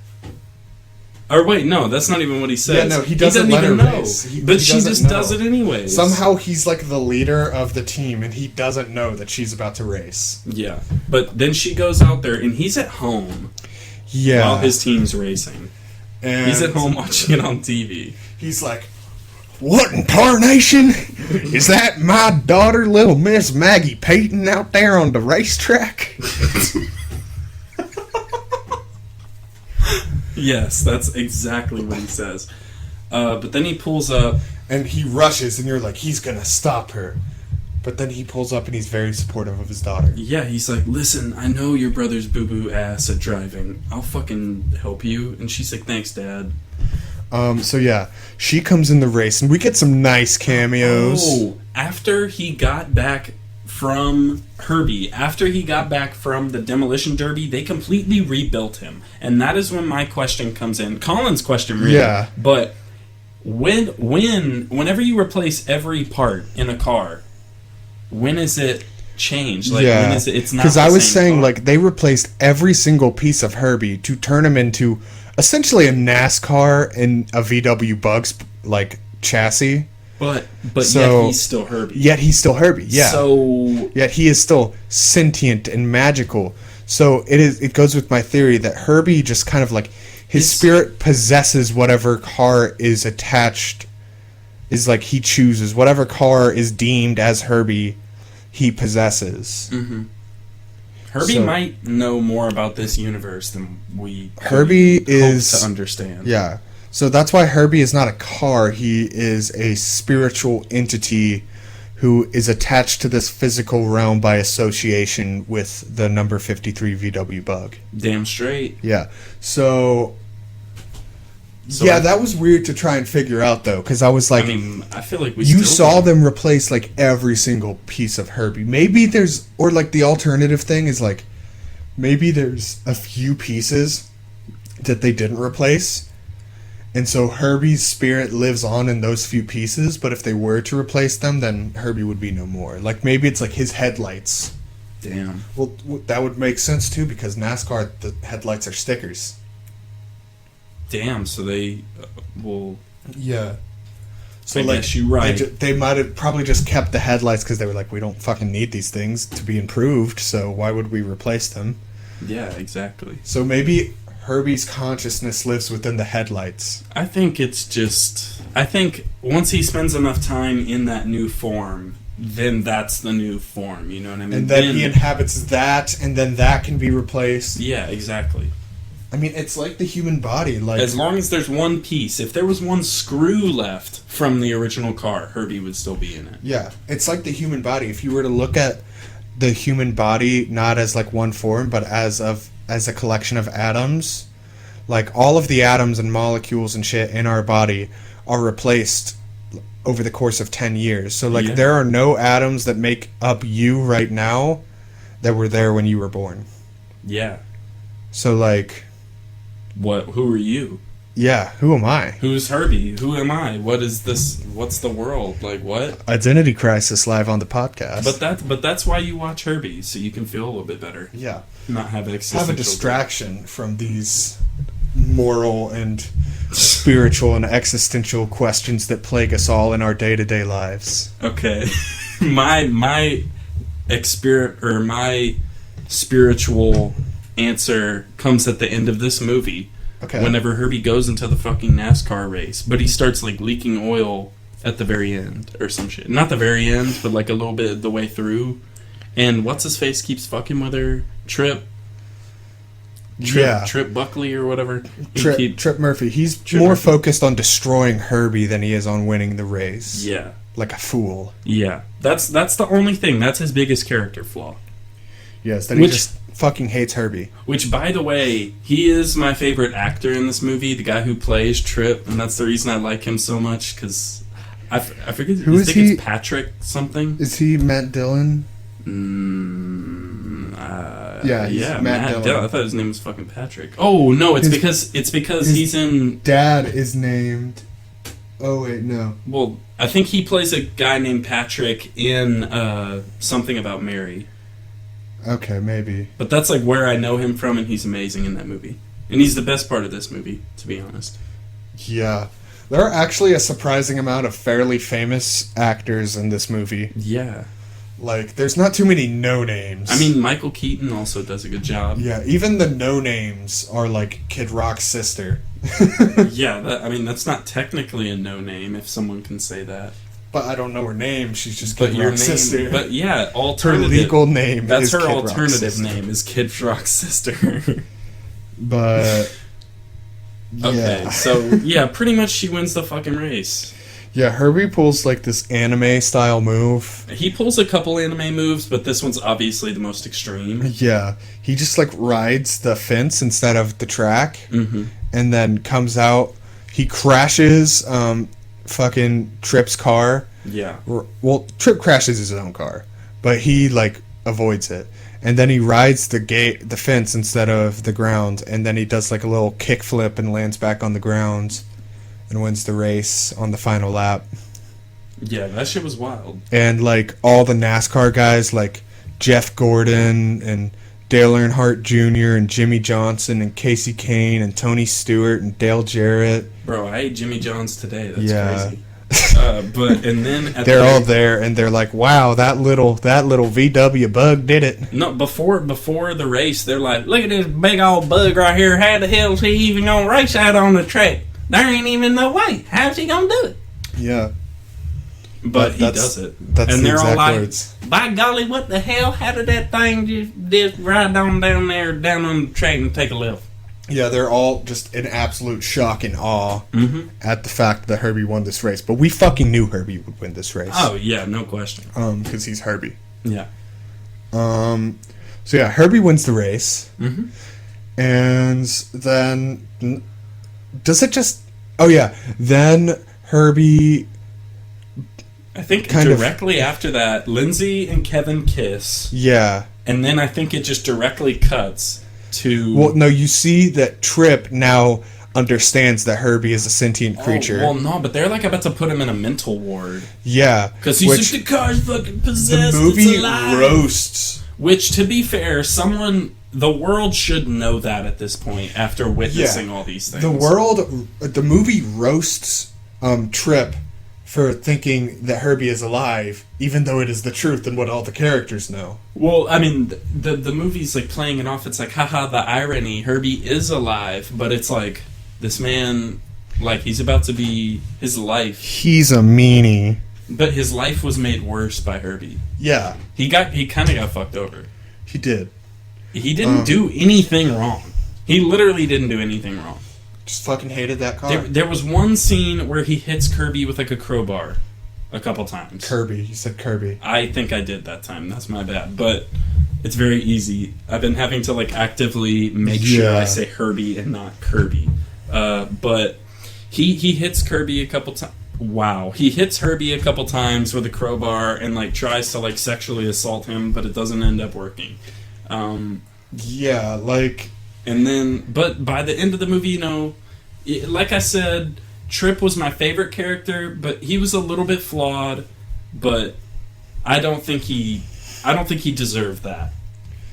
Or wait, no, that's not even what he says. Yeah, no, he doesn't let even her know. race. But she just does it anyways. Somehow he's like the leader of the team, and he doesn't know that she's about to race. Yeah, but then she goes out there, and he's at home. Yeah. While his team's racing. And he's at home watching it on TV. He's like, what in tarnation? Is that my daughter, little Miss Maggie Payton, out there on the racetrack? Yes, that's exactly what he says. But then he pulls up. And he rushes, and you're like, he's going to stop her. But then he pulls up, and he's very supportive of his daughter. Yeah, he's like, listen, I know your brother's boo-boo ass at driving. I'll fucking help you. And she's like, thanks, Dad. So yeah, she comes in the race, and we get some nice cameos. Oh, after he got back from Herbie, after he got back from the demolition derby, they completely rebuilt him. And that is when my question comes in. Colin's question, really. Yeah. But whenever you replace every part in a car, when is it changed? Like, yeah. when is it? It's not. Because I was saying, car. like, they replaced every single piece of Herbie to turn him into essentially a NASCAR and a VW Bugs like chassis. But So- yet he's still Herbie. Yet he's still Herbie. Yeah. So Yet he is still sentient and magical. So it goes with my theory that Herbie just kind of like his spirit possesses whatever car is attached, is like he chooses whatever car is deemed as Herbie, he possesses. Mm-hmm. Herbie might know more about this universe than we Herbie hope is to understand. Yeah. So that's why Herbie is not a car. He is a spiritual entity who is attached to this physical realm by association with the number 53 VW Bug. Damn straight. Yeah. So yeah, that was weird to try and figure out, though, because I was like, I mean, I feel like you saw them replace like every single piece of Herbie. Maybe there's, or like the alternative thing is like, maybe there's a few pieces that they didn't replace. And so Herbie's spirit lives on in those few pieces, but if they were to replace them, then Herbie would be no more. Like, maybe it's like his headlights. Damn. Well, that would make sense, too, because NASCAR, the headlights are stickers. Damn, so they will... Yeah. So, I like, guess you're right. They might have probably just kept the headlights because they were like, we don't fucking need these things to be improved, so why would we replace them? Yeah, exactly. So maybe Herbie's consciousness lives within the headlights. I think it's just... I think once he spends enough time in that new form, then that's the new form, you know what I mean? And then he inhabits that, and then that can be replaced. Yeah, exactly. I mean, it's like the human body. Like, as long as there's one piece, if there was one screw left from the original car, Herbie would still be in it. Yeah, it's like the human body. If you were to look at the human body not as like one form, but as a collection of atoms, like all of the atoms and molecules and shit in our body are replaced over the course of 10 years. So like there are no atoms that make up you right now that were there when you were born. Yeah. So like... Who are you? Yeah, who am I? Who's Herbie? Who am I? What is this? What's the world? Like, what? Identity crisis live on the podcast. But that's why you watch Herbie, so you can feel a little bit better. Yeah. Not have existential... Have a distraction from these moral and spiritual and existential questions that plague us all in our day-to-day lives. Okay. my spiritual answer comes at the end of this movie. Okay. Whenever Herbie goes into the fucking NASCAR race, but he starts like leaking oil at the very end or some shit. Not the very end, but like a little bit the way through. And what's his face keeps fucking with her. Trip Buckley or whatever. Trip Murphy. He's more focused on destroying Herbie than he is on winning the race. Yeah. Like a fool. Yeah. That's the only thing. That's his biggest character flaw. Yes, that he just fucking hates Herbie. Which, by the way, he is my favorite actor in this movie, the guy who plays Trip, and that's the reason I like him so much, because I forget, who is he? It's Patrick something. Is he Matt Dillon? Yeah, Matt Dillon. I thought his name was fucking Patrick. Oh no, it's because he's in. Dad is named. Oh wait, no. Well, I think he plays a guy named Patrick in Something About Mary. Okay, maybe. But that's like where I know him from, and he's amazing in that movie. And he's the best part of this movie, to be honest. Yeah. There are actually a surprising amount of fairly famous actors in this movie. Yeah. Like, there's not too many no-names. I mean, Michael Keaton also does a good job. Yeah, even the no-names are like Kid Rock's sister. Yeah, that's not technically a no-name, if someone can say that. But I don't know her name. She's just Kid Rock's sister. But yeah, alternative. Her legal name that's is her Kid alternative name is Kid Rock's sister. But yeah. Okay, so yeah, pretty much she wins the fucking race. Yeah, Herbie pulls like this anime style move. He pulls a couple anime moves, but this one's obviously the most extreme. Yeah, he just like rides the fence instead of the track, and then comes out. He crashes fucking Trip's car. Yeah. Well, Trip crashes his own car, but he like avoids it. And then he rides the fence instead of the ground, and then he does like a little kickflip and lands back on the ground and wins the race on the final lap. Yeah, that shit was wild. And like all the NASCAR guys like Jeff Gordon and Dale Earnhardt Jr. and Jimmy Johnson and Casey Kane and Tony Stewart and Dale Jarrett. Bro, I ate Jimmy John's today. That's crazy. And then they're all there, and they're like, "Wow, that little VW bug did it." No, before the race, they're like, "Look at this big old bug right here. How the hell is he even gonna race out on the track? There ain't even no way. How's he gonna do it?" Yeah, but he does it. That's and the they're all exact like, words. "By golly, what the hell? How did that thing just ride on down there, down on the track and take a left?" Yeah, they're all just in absolute shock and awe at the fact that Herbie won this race. But we fucking knew Herbie would win this race. Oh, yeah, no question. Because he's Herbie. Yeah. So yeah, Herbie wins the race. And then... Does it just... Oh yeah, then Herbie... I think directly after that, Lindsay and Kevin kiss. Yeah. And then I think it just directly cuts to... Well, no, you see that Trip now understands that Herbie is a sentient creature. Well, no, but they're like about to put him in a mental ward. Yeah. Because he's like, the car's fucking possessed, the movie it's alive. roasts. Which, to be fair, the world should know that at this point after witnessing all these things. The movie roasts Trip for thinking that Herbie is alive, even though it is the truth and what all the characters know. Well, I mean, the movie's like playing it off. It's like, haha, the irony. Herbie is alive, but it's like, this man, like, he's about to be his life. He's a meanie. But his life was made worse by Herbie. Yeah. He kind of got fucked over. He did. He didn't do anything wrong. He literally didn't do anything wrong. Just fucking hated that car. There was one scene where he hits Kirby with like a crowbar a couple times. Kirby. You said Kirby. I think I did that time. That's my bad. But it's very easy. I've been having to like actively make sure I say Herbie and not Kirby. But he hits Kirby a couple times. Wow. He hits Herbie a couple times with a crowbar and like tries to like sexually assault him, but it doesn't end up working. Yeah, like... And then, but by the end of the movie, like I said, Trip was my favorite character, but he was a little bit flawed, but I don't think he deserved that.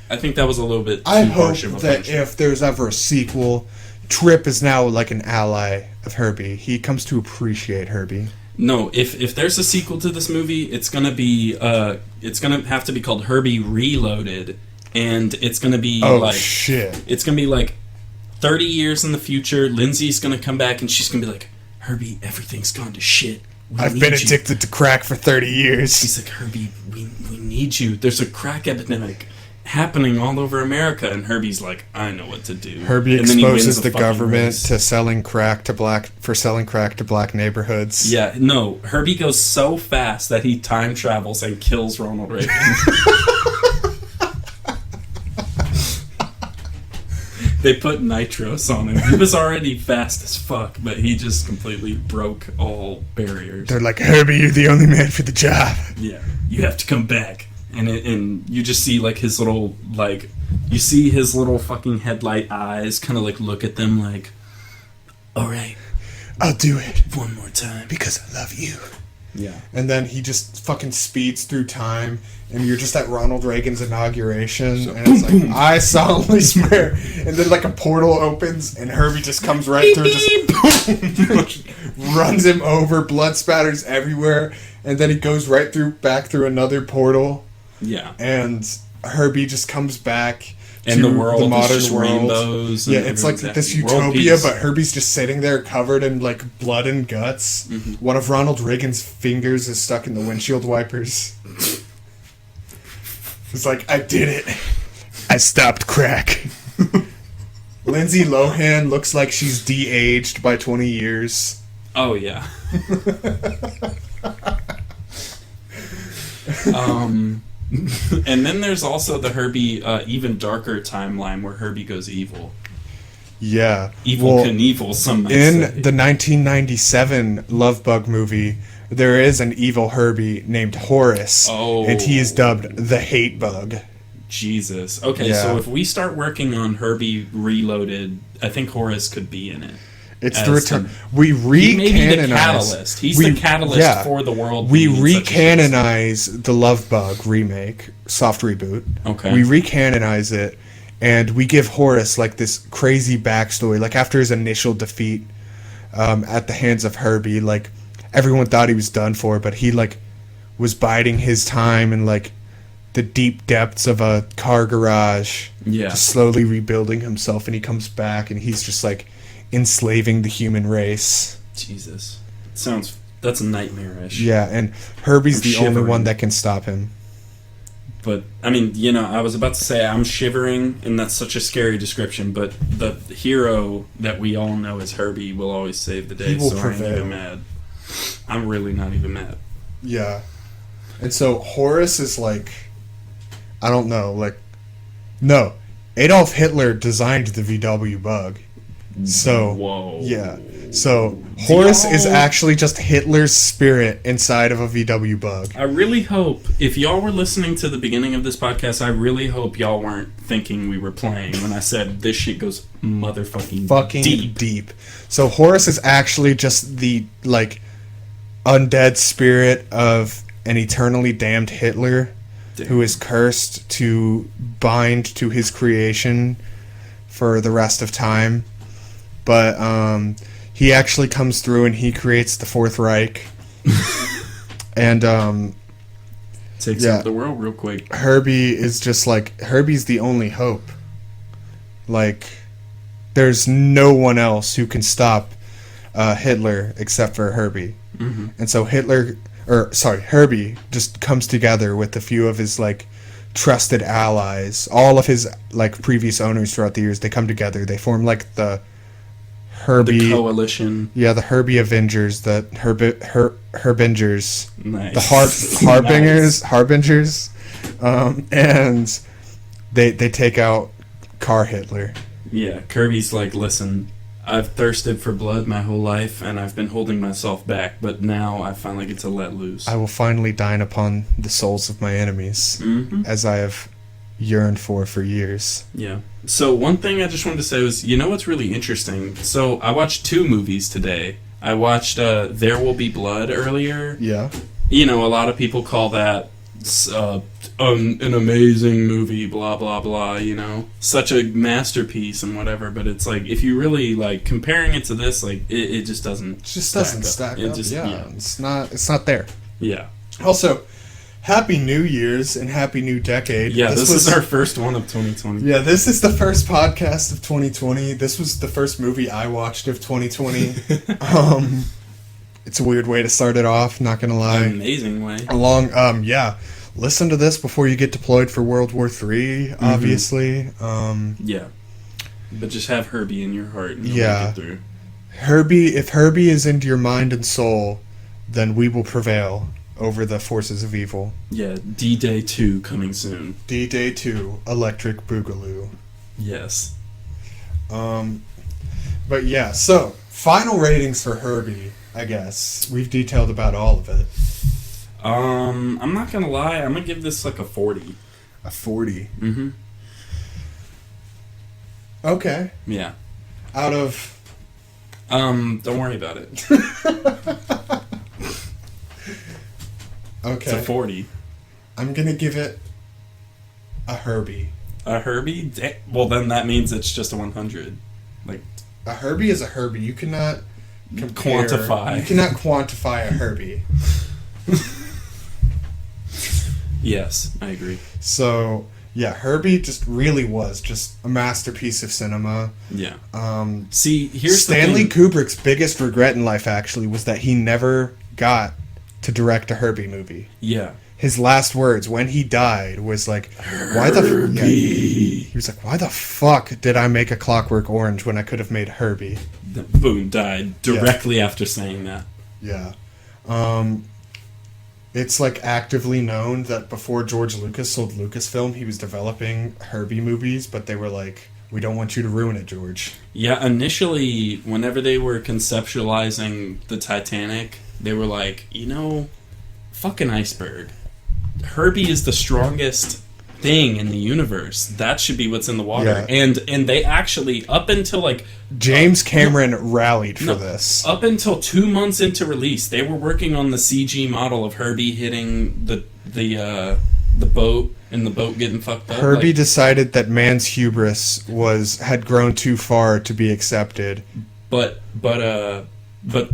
I think that was a little bit too harsh of a punishment. If there's ever a sequel, Trip is now like an ally of Herbie. He comes to appreciate Herbie. No, if there's a sequel to this movie, it's gonna have to be called Herbie Reloaded. And it's going to be shit. It's going to be like 30 years in the future. Lindsay's going to come back and she's going to be like, Herbie, everything's gone to shit. I've been addicted to crack for 30 years. He's like, Herbie, we need you. There's a crack epidemic happening all over America. And Herbie's like, I know what to do. Herbie and then he exposes wins the government race. to selling crack to black neighborhoods. Yeah, no. Herbie goes so fast that he time travels and kills Ronald Reagan. They put nitros on him. He was already fast as fuck, but he just completely broke all barriers. They're like, Herbie, you're the only man for the job. Yeah, you have to come back. And you just see, like, his little, like... You see his little fucking headlight eyes kind of, like, look at them like... Alright. I'll do it. One more time. Because I love you. Yeah. And then he just fucking speeds through time, and you're just at Ronald Reagan's inauguration, and it's like, I solemnly swear. And then, like, a portal opens, and Herbie just comes right through, just runs him over, blood spatters everywhere, and then he goes right through, back through another portal. Yeah. And Herbie just comes back and to the world the modern is just world. rainbows. Yeah, it's like this utopia, but Herbie's just sitting there covered in, like, blood and guts. Mm-hmm. One of Ronald Reagan's fingers is stuck in the windshield wipers. It's like, I did it. I stopped crack. Lindsay Lohan looks like she's de-aged by 20 years. Oh, yeah. And then there's also the Herbie even darker timeline where Herbie goes evil. Yeah. Evil Knievel, some might say. In the 1997 Love Bug movie, there is an evil Herbie named Horace, and he is dubbed the Hate Bug. Jesus. Okay, so if we start working on Herbie Reloaded, I think Horace could be in it. It's the return. We recanonize. The catalyst. He's the catalyst for the world. We recanonize the Love Bug remake, soft reboot. Okay. We recanonize it, and we give Horace like this crazy backstory. Like after his initial defeat at the hands of Herbie, like everyone thought he was done for, but he like was biding his time in like the deep depths of a car garage, just slowly rebuilding himself, and he comes back, and he's just like enslaving the human race. Jesus. That's nightmarish. Yeah, and Herbie's the only one that can stop him. But, I mean, you know, I was about to say I'm shivering, and that's such a scary description, but the hero that we all know as Herbie will always save the day, so I ain't even mad. I'm really not even mad. Yeah. And so Horace is like, I don't know, like, no, Adolf Hitler designed the VW bug. So, whoa. Yeah. So, Horace is actually just Hitler's spirit inside of a VW bug. I really hope, if y'all were listening to the beginning of this podcast, I really hope y'all weren't thinking we were playing when I said this shit goes fucking deep. So, Horace is actually just the, like, undead spirit of an eternally damned Hitler who is cursed to bind to his creation for the rest of time. But he actually comes through and he creates the Fourth Reich. And takes out the world real quick. Herbie is just like, Herbie's the only hope. Like, there's no one else who can stop Hitler except for Herbie. Mm-hmm. And so Herbie just comes together with a few of his like trusted allies. All of his like previous owners throughout the years, they come together. They form like the Herbie coalition. Yeah, the Herbie Avengers, the Herbingers, nice. The Harbingers, and they take out Car Hitler. Yeah, Kirby's like, listen, I've thirsted for blood my whole life, and I've been holding myself back, but now I finally get to let loose. I will finally dine upon the souls of my enemies, as I have yearned for years. Yeah. So one thing I just wanted to say was, you know what's really interesting? So I watched 2 movies today. I watched There Will Be Blood earlier. Yeah. You know, a lot of people call that an amazing movie, blah, blah, blah, you know. Such a masterpiece and whatever, but it's like, if you really, like, comparing it to this, like, it just doesn't stack up. It's not there. Yeah. Also, Happy New Year's and Happy New Decade. Yeah, this is our first one of 2020. Yeah, this is the first podcast of 2020. This was the first movie I watched of 2020. It's a weird way to start it off, not gonna lie. Amazing way. Yeah. Listen to this before you get deployed for World War III, obviously. Yeah. But just have Herbie in your heart and you'll Yeah. make it through. If Herbie is into your mind and soul, then we will prevail over the forces of evil. Yeah, D-Day 2 coming soon. D-Day 2, Electric Boogaloo. Yes. But yeah, so, final ratings for Herbie, I guess. We've detailed about all of it. I'm not gonna lie, I'm gonna give this like a 40. A 40. Mm-hmm. Okay. Yeah. Out of... Don't worry about it. Okay. It's a 40. I'm gonna give it a Herbie. A Herbie? Well, then that means it's just a 100. Like, A Herbie is a Herbie. You cannot compare, quantify. You cannot quantify a Herbie. Yes, I agree. So, yeah, Herbie just really was just a masterpiece of cinema. Yeah. See, here's Stanley the thing. Kubrick's biggest regret in life, actually, was that he never got to direct a Herbie movie. Yeah. His last words when he died was like, "Why the he was like, "Why the fuck did I make A Clockwork Orange when I could have made Herbie?" The boom died directly after saying that. Yeah. It's like actively known that before George Lucas sold Lucasfilm, he was developing Herbie movies, but they were like, "We don't want you to ruin it, George." Yeah, initially, whenever they were conceptualizing the Titanic, they were like, fucking iceberg. Herbie is the strongest thing in the universe. That should be what's in the water. Yeah. And they actually, up until like... James Cameron rallied for this. Up until 2 months into release, they were working on the CG model of Herbie hitting the boat and the boat getting fucked up. Herbie decided that man's hubris had grown too far to be accepted. But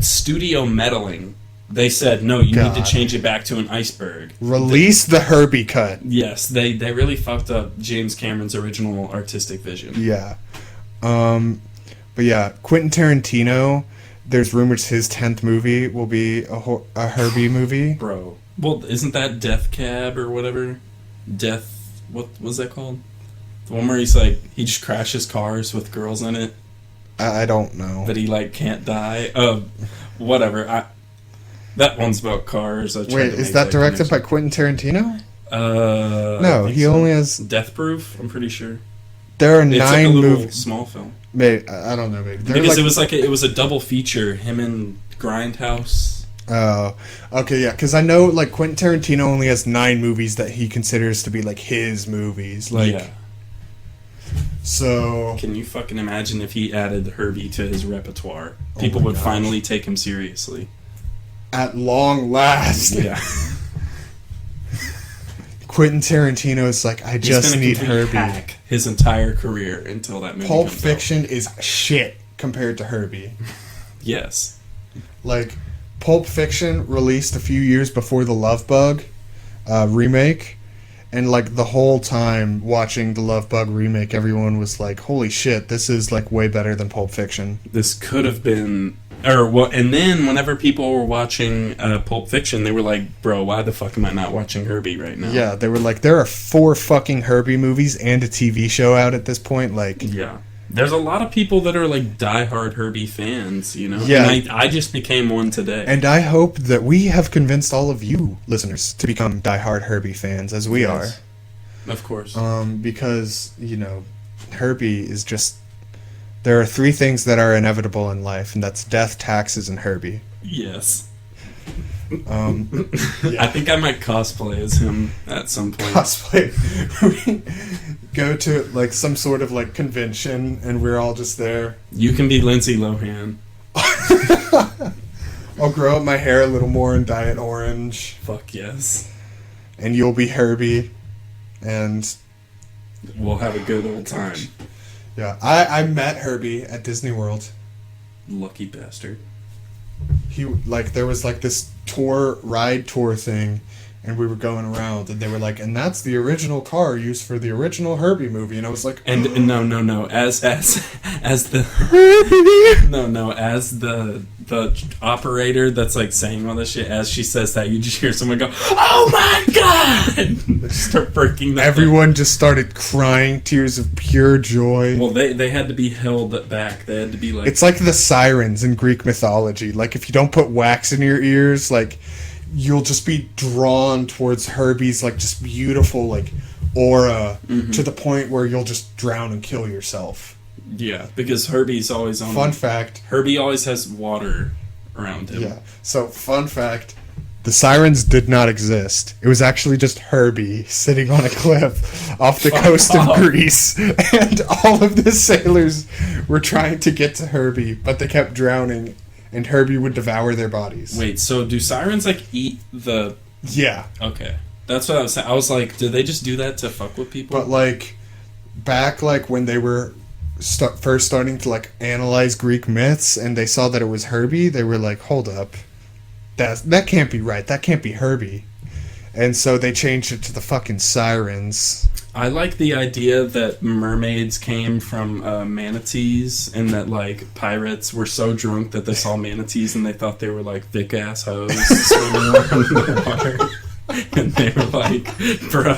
studio meddling, they said, no, you need to change it back to an iceberg. Release the Herbie cut. Yes, they really fucked up James Cameron's original artistic vision. Yeah. But yeah, Quentin Tarantino, there's rumors his 10th movie will be a Herbie movie. Bro. Well, isn't that Death Cab or whatever? What was that called? The one where he's like, he just crashes cars with girls in it. I don't know. That he like can't die. Whatever. That one's about cars. Wait, is that directed by Quentin Tarantino? No, he only has... Death Proof, I'm pretty sure. There are it's 9 like a little movies. small film. Maybe, I don't know, maybe. Because it was a double feature, him and Grindhouse. Oh, okay, yeah, because I know, like, Quentin Tarantino only has 9 movies that he considers to be, like, his movies. Like, yeah. So... Can you fucking imagine if he added Herbie to his repertoire? People would finally take him seriously. At long last. Yeah. Quentin Tarantino is like, I just need Herbie. Hack his entire career until that movie Pulp comes Fiction out. is shit compared to Herbie. Yes. Like, Pulp Fiction released a few years before the Love Bug remake, and like the whole time watching the Love Bug remake, everyone was like, holy shit, this is like way better than Pulp Fiction. This could have been... and then whenever people were watching Pulp Fiction, they were like, bro, why the fuck am I not watching Herbie right now? Yeah, they were like, there are 4 fucking Herbie movies and a TV show out at this point. Like, yeah. There's a lot of people that are like diehard Herbie fans, Yeah. And I just became one today. And I hope that we have convinced all of you listeners to become diehard Herbie fans, as we are. Of course. Because, Herbie is just... There are 3 things that are inevitable in life, and that's death, taxes, and Herbie. Yes. Yeah. I think I might cosplay as him at some point. Cosplay. We go to like some sort of like convention, and we're all just there. You can be Lindsay Lohan. I'll grow up my hair a little more and dye it orange. Fuck yes. And you'll be Herbie, and we'll have a good old time. Yeah, I met Herbie at Disney World. Lucky bastard. He there was like this ride tour thing, and we were going around, and they were like, and that's the original car used for the original Herbie movie, and I was like, and no, as the as the operator that's like saying all this shit, as she says that, you just hear someone go, "Oh my god!" They just start breaking that. Everyone just started crying, tears of pure joy. Well, they had to be held back. They had to be like, it's like the sirens in Greek mythology. Like, if you don't put wax in your ears, like, you'll just be drawn towards Herbie's, like, just beautiful, like, aura, to the point where you'll just drown and kill yourself. Yeah, because Herbie's always on. Fun fact. Herbie always has water around him. Yeah. So, fun fact. The sirens did not exist. It was actually just Herbie sitting on a cliff off the coast of Greece. And all of the sailors were trying to get to Herbie, but they kept drowning, and Herbie would devour their bodies. Wait, so do sirens, like, eat the... Yeah. Okay. That's what I was saying. I was like, did they just do that to fuck with people? But, like, back, like, when they were first starting to, like, analyze Greek myths, and they saw that it was Herbie, they were like, hold up. That can't be right. That can't be Herbie. And so they changed it to the fucking sirens. I like the idea that mermaids came from manatees, and that, like, pirates were so drunk that they saw manatees and they thought they were, like, thick-ass hoes swimming around in the water. And they were like, bro,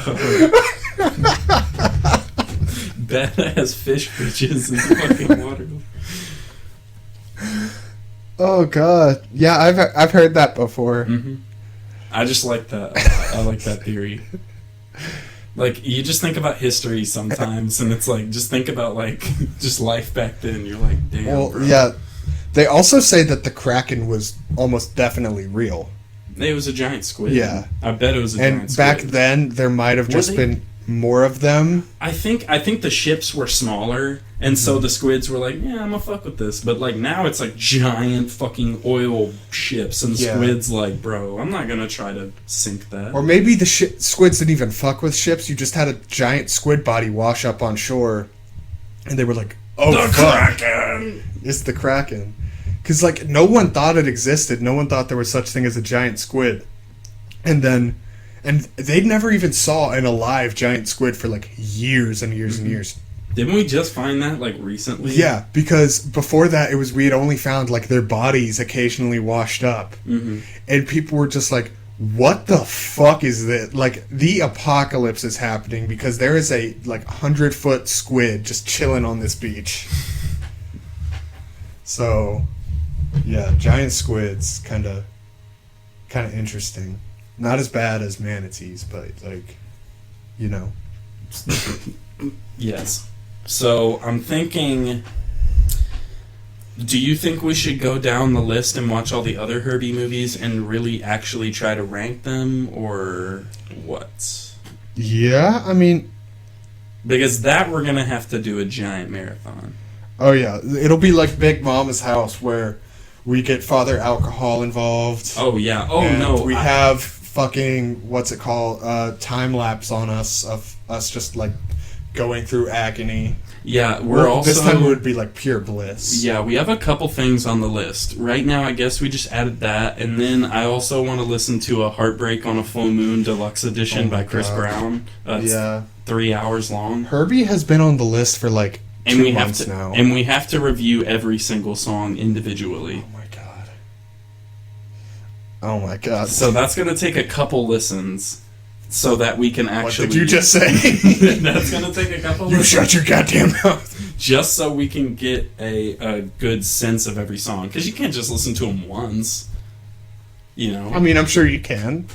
badass fish bitches in the fucking water. Oh god, yeah, I've heard that before. Mm-hmm. I just like that. I like that theory. Like, you just think about history sometimes, and it's like, just think about, like, just life back then. You're like, damn. Well, bro. yeah, they also say that the Kraken was almost definitely real. It was a giant squid. Yeah, I bet it was a giant squid. And back then, there might have just been more of them. I think the ships were smaller, and so the squids were like, yeah, I'm gonna fuck with this. But, like, now it's like giant fucking oil ships, and squids like, bro, I'm not gonna try to sink that. Or maybe the squids didn't even fuck with ships. You just had a giant squid body wash up on shore, and they were like, oh, the fuck. Kraken! It's the Kraken. Because, like, no one thought it existed. No one thought there was such thing as a giant squid. And they never even saw an alive giant squid for, like, years and years and years. Didn't we just find that, like, recently? Yeah, because before that, we had only found, like, their bodies occasionally washed up. Mm-hmm. And people were just like, what the fuck is this? Like, the apocalypse is happening because there is a, like, 100-foot squid just chilling on this beach. So, yeah, giant squids, kind of interesting. Not as bad as manatees, but, like, you know. Yes. So, I'm thinking, do you think we should go down the list and watch all the other Herbie movies and really actually try to rank them, or what? Yeah, I mean... Because that we're going to have to do a giant marathon. Oh, yeah. It'll be like Big Mama's House, where we get Father Alcohol involved. Oh, yeah. Oh, and no. we have fucking, what's it called, time-lapse on us of us just, like, going through agony. Yeah, we're also... This time it would be, like, pure bliss. Yeah, we have a couple things on the list. Right now, I guess we just added that, and then I also want to listen to a Heartbreak on a Full Moon Deluxe Edition by Chris Brown. It's 3 hours long. Herbie has been on the list for, like, 2 months now. And we have to review every single song individually. Oh my god. So that's going to take a couple listens so that we can actually... What did you just say? That's going to take a couple You listens. shut your goddamn mouth. Just so we can get a good sense of every song. Because you can't just listen to them once. You know? I mean, I'm sure you can.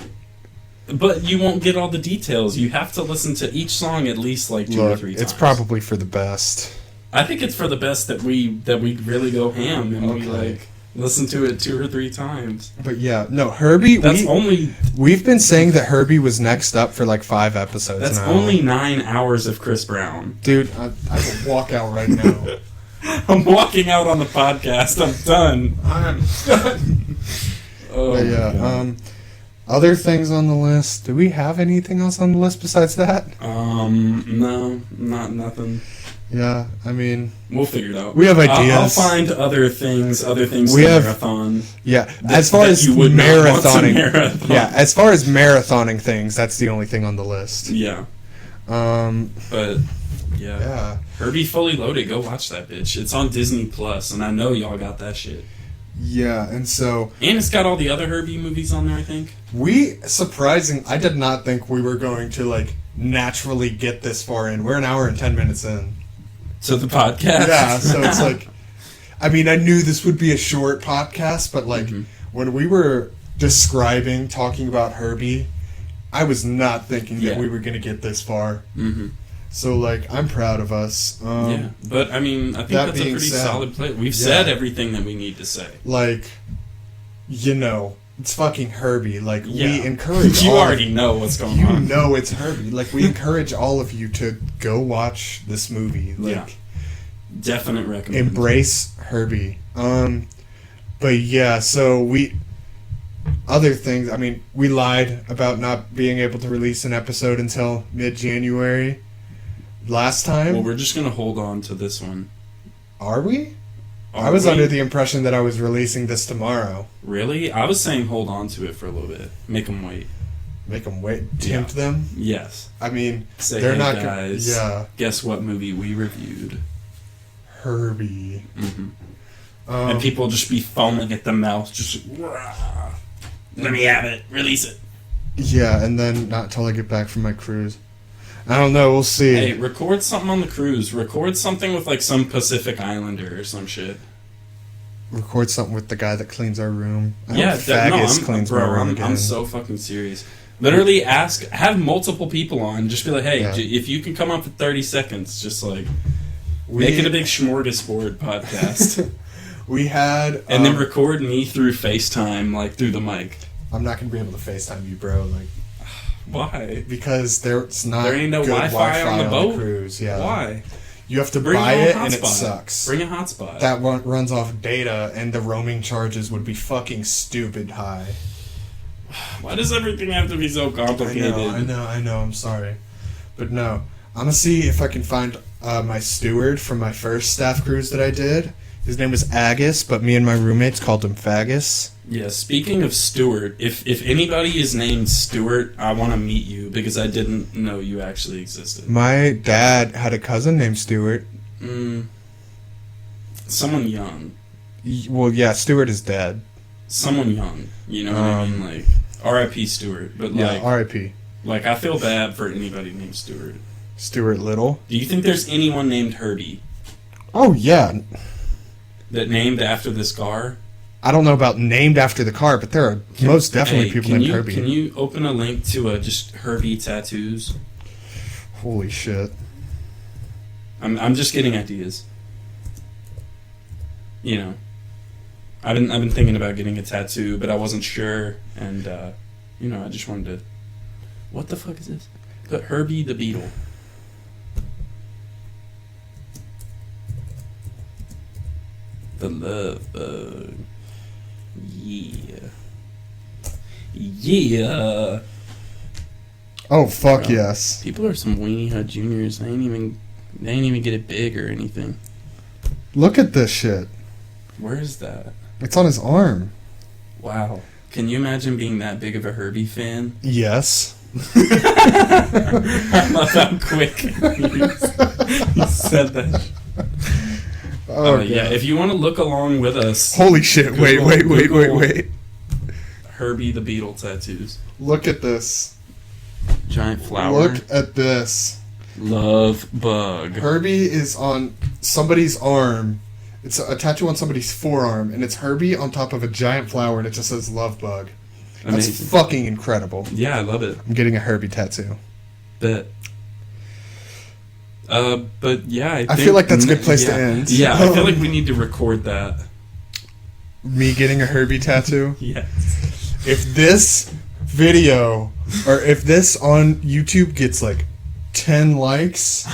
But you won't get all the details. You have to listen to each song at least like 2 or 3 times. It's probably for the best. I think it's for the best that we really go ham and we like listen to it 2 or 3 times. But yeah, no, Herbie. We've been saying that Herbie was next up for like 5 episodes. That's now. only 9 hours of Chris Brown, dude. I will walk out right now. I'm walking out on the podcast. I'm done. I'm done. Oh yeah. Other things on the list. Do we have anything else on the list besides that? No, not nothing. Yeah, I mean, we'll figure it out. We have ideas. I'll find other things We to have- marathon. yeah. As far as you would not want to marathoning, marathon. yeah. As far as marathoning things, that's the only thing on the list. Yeah. But yeah. Herbie Fully Loaded, go watch that bitch. It's on Disney Plus, and I know y'all got that shit. Yeah, and so And it's got all the other Herbie movies on there, I think. I did not think we were going to like naturally get this far in. We're an hour and 10 minutes in. So the podcast. Yeah, so it's like, I mean, I knew this would be a short podcast, but like when we were talking about Herbie, I was not thinking that we were going to get this far. Mm-hmm. So like, I'm proud of us. Yeah, but I mean, I think that's a pretty solid play. We've said everything that we need to say. Like, it's fucking Herbie. Like, we encourage you already know what's going on. You know it's Herbie. Like, we encourage all of you to go watch this movie. Like, definite recommend. Embrace Herbie. But yeah, so other things, I mean, we lied about not being able to release an episode until mid-January last time. Well, we're just going to hold on to this one. Are we? I was under the impression that I was releasing this tomorrow. Really? I was saying hold on to it for a little bit. Make them wait. Make them wait? Tempt them? Yes. I mean, say, they're hey not guys, guess what movie we reviewed? Herbie. Mm-hmm. And people just be foaming at the mouth, just rah, let me have it, release it. Yeah, and then not till I get back from my cruise. I don't know, we'll see. Hey, record something on the cruise. Record something with like some Pacific Islander or some shit. Record something with the guy that cleans our room. I'm so fucking serious. Literally have multiple people on. Just be like, hey, if you can come up with 30 seconds, just like make it a big smorgasbord podcast. We had... and then record me through FaceTime, like through the mic. I'm not going to be able to FaceTime you, bro. Like, why? Because there ain't no Wi-Fi on the boat? Cruise. Yeah. Why? You have to buy it, and it sucks. Bring a hotspot. That one runs off data, and the roaming charges would be fucking stupid high. Why does everything have to be so complicated? I know. I'm sorry. But no. I'm going to see if I can find my steward from my first staff cruise that I did. His name was Agus, but me and my roommates called him Fagus. Yeah, speaking of Stuart, if anybody is named Stuart, I want to meet you because I didn't know you actually existed. My dad had a cousin named Stuart. Someone young. Well, yeah, Stuart is dead. Someone young. You know what I mean? Like, R.I.P. Stuart. But like, R.I.P. Like, I feel bad for anybody named Stuart. Stuart Little? Do you think there's anyone named Herbie? Oh, yeah. That named after this car? I don't know about named after the car, but there are most definitely people named Herbie. Can you open a link to just Herbie tattoos? Holy shit! I'm just getting ideas. You know, I've been thinking about getting a tattoo, but I wasn't sure, and I just wanted to. What the fuck is this? Put Herbie the Beetle. The Love Bug. Yeah. Oh fuck yes. People are some weenie hut juniors. They ain't even get it big or anything. Look at this shit. Where is that? It's on his arm. Wow. Can you imagine being that big of a Herbie fan? Yes. I love how quick you said that. Oh yeah, if you want to look along with us. Holy shit, wait. Herbie the Beetle tattoos. Look at this. Giant flower. Look at this. Love bug. Herbie is on somebody's arm. It's a tattoo on somebody's forearm, and it's Herbie on top of a giant flower, and it just says Love Bug. That's amazing. Fucking incredible. Yeah, I love it. I'm getting a Herbie tattoo. But yeah, I feel like that's a good place to end. Yeah, I feel like we need to record that. Me getting a Herbie tattoo? Yes. If this video, or if this on YouTube gets like 10 likes,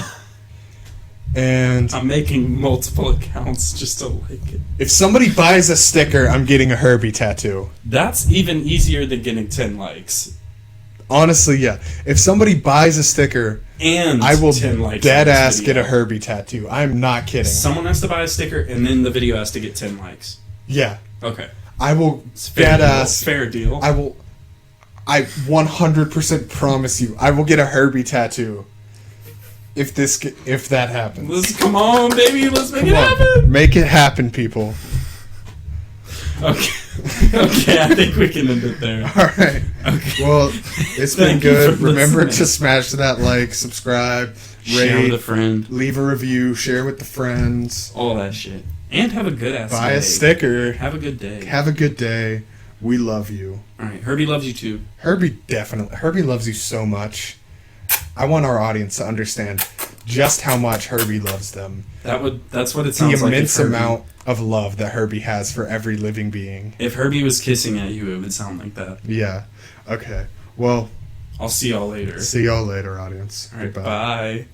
and I'm making multiple accounts just to like it. If somebody buys a sticker, I'm getting a Herbie tattoo. That's even easier than getting 10 likes. Honestly, yeah. If somebody buys a sticker, and I will 10 likes dead on this ass video. get a Herbie tattoo. I'm not kidding. Someone has to buy a sticker, and then the video has to get 10 likes. Yeah. Okay. I will Fair dead deal. ass. Fair deal. I 100% promise you, I will get a Herbie tattoo. If that happens. Come on, baby. Let's make it Come on. happen. Make it happen, people. Okay. Okay, I think we can end it there. Alright. Okay. Well, it's been Thank you good. for Remember listening. to smash that like, subscribe, Share with a rate, friend. leave a review, share with the friends, All that shit. And have a good ass buy day. a sticker. Have a good day. Have a good day. We love you. Alright, Herbie loves you too. Herbie loves you so much. I want our audience to understand just how much Herbie loves them. That's what it The sounds like. immense amount of love that Herbie has for every living being. If Herbie was kissing at you, it would sound like that. Yeah. Okay. Well, I'll see y'all later. see y'all later, audience. Alright, Goodbye. bye.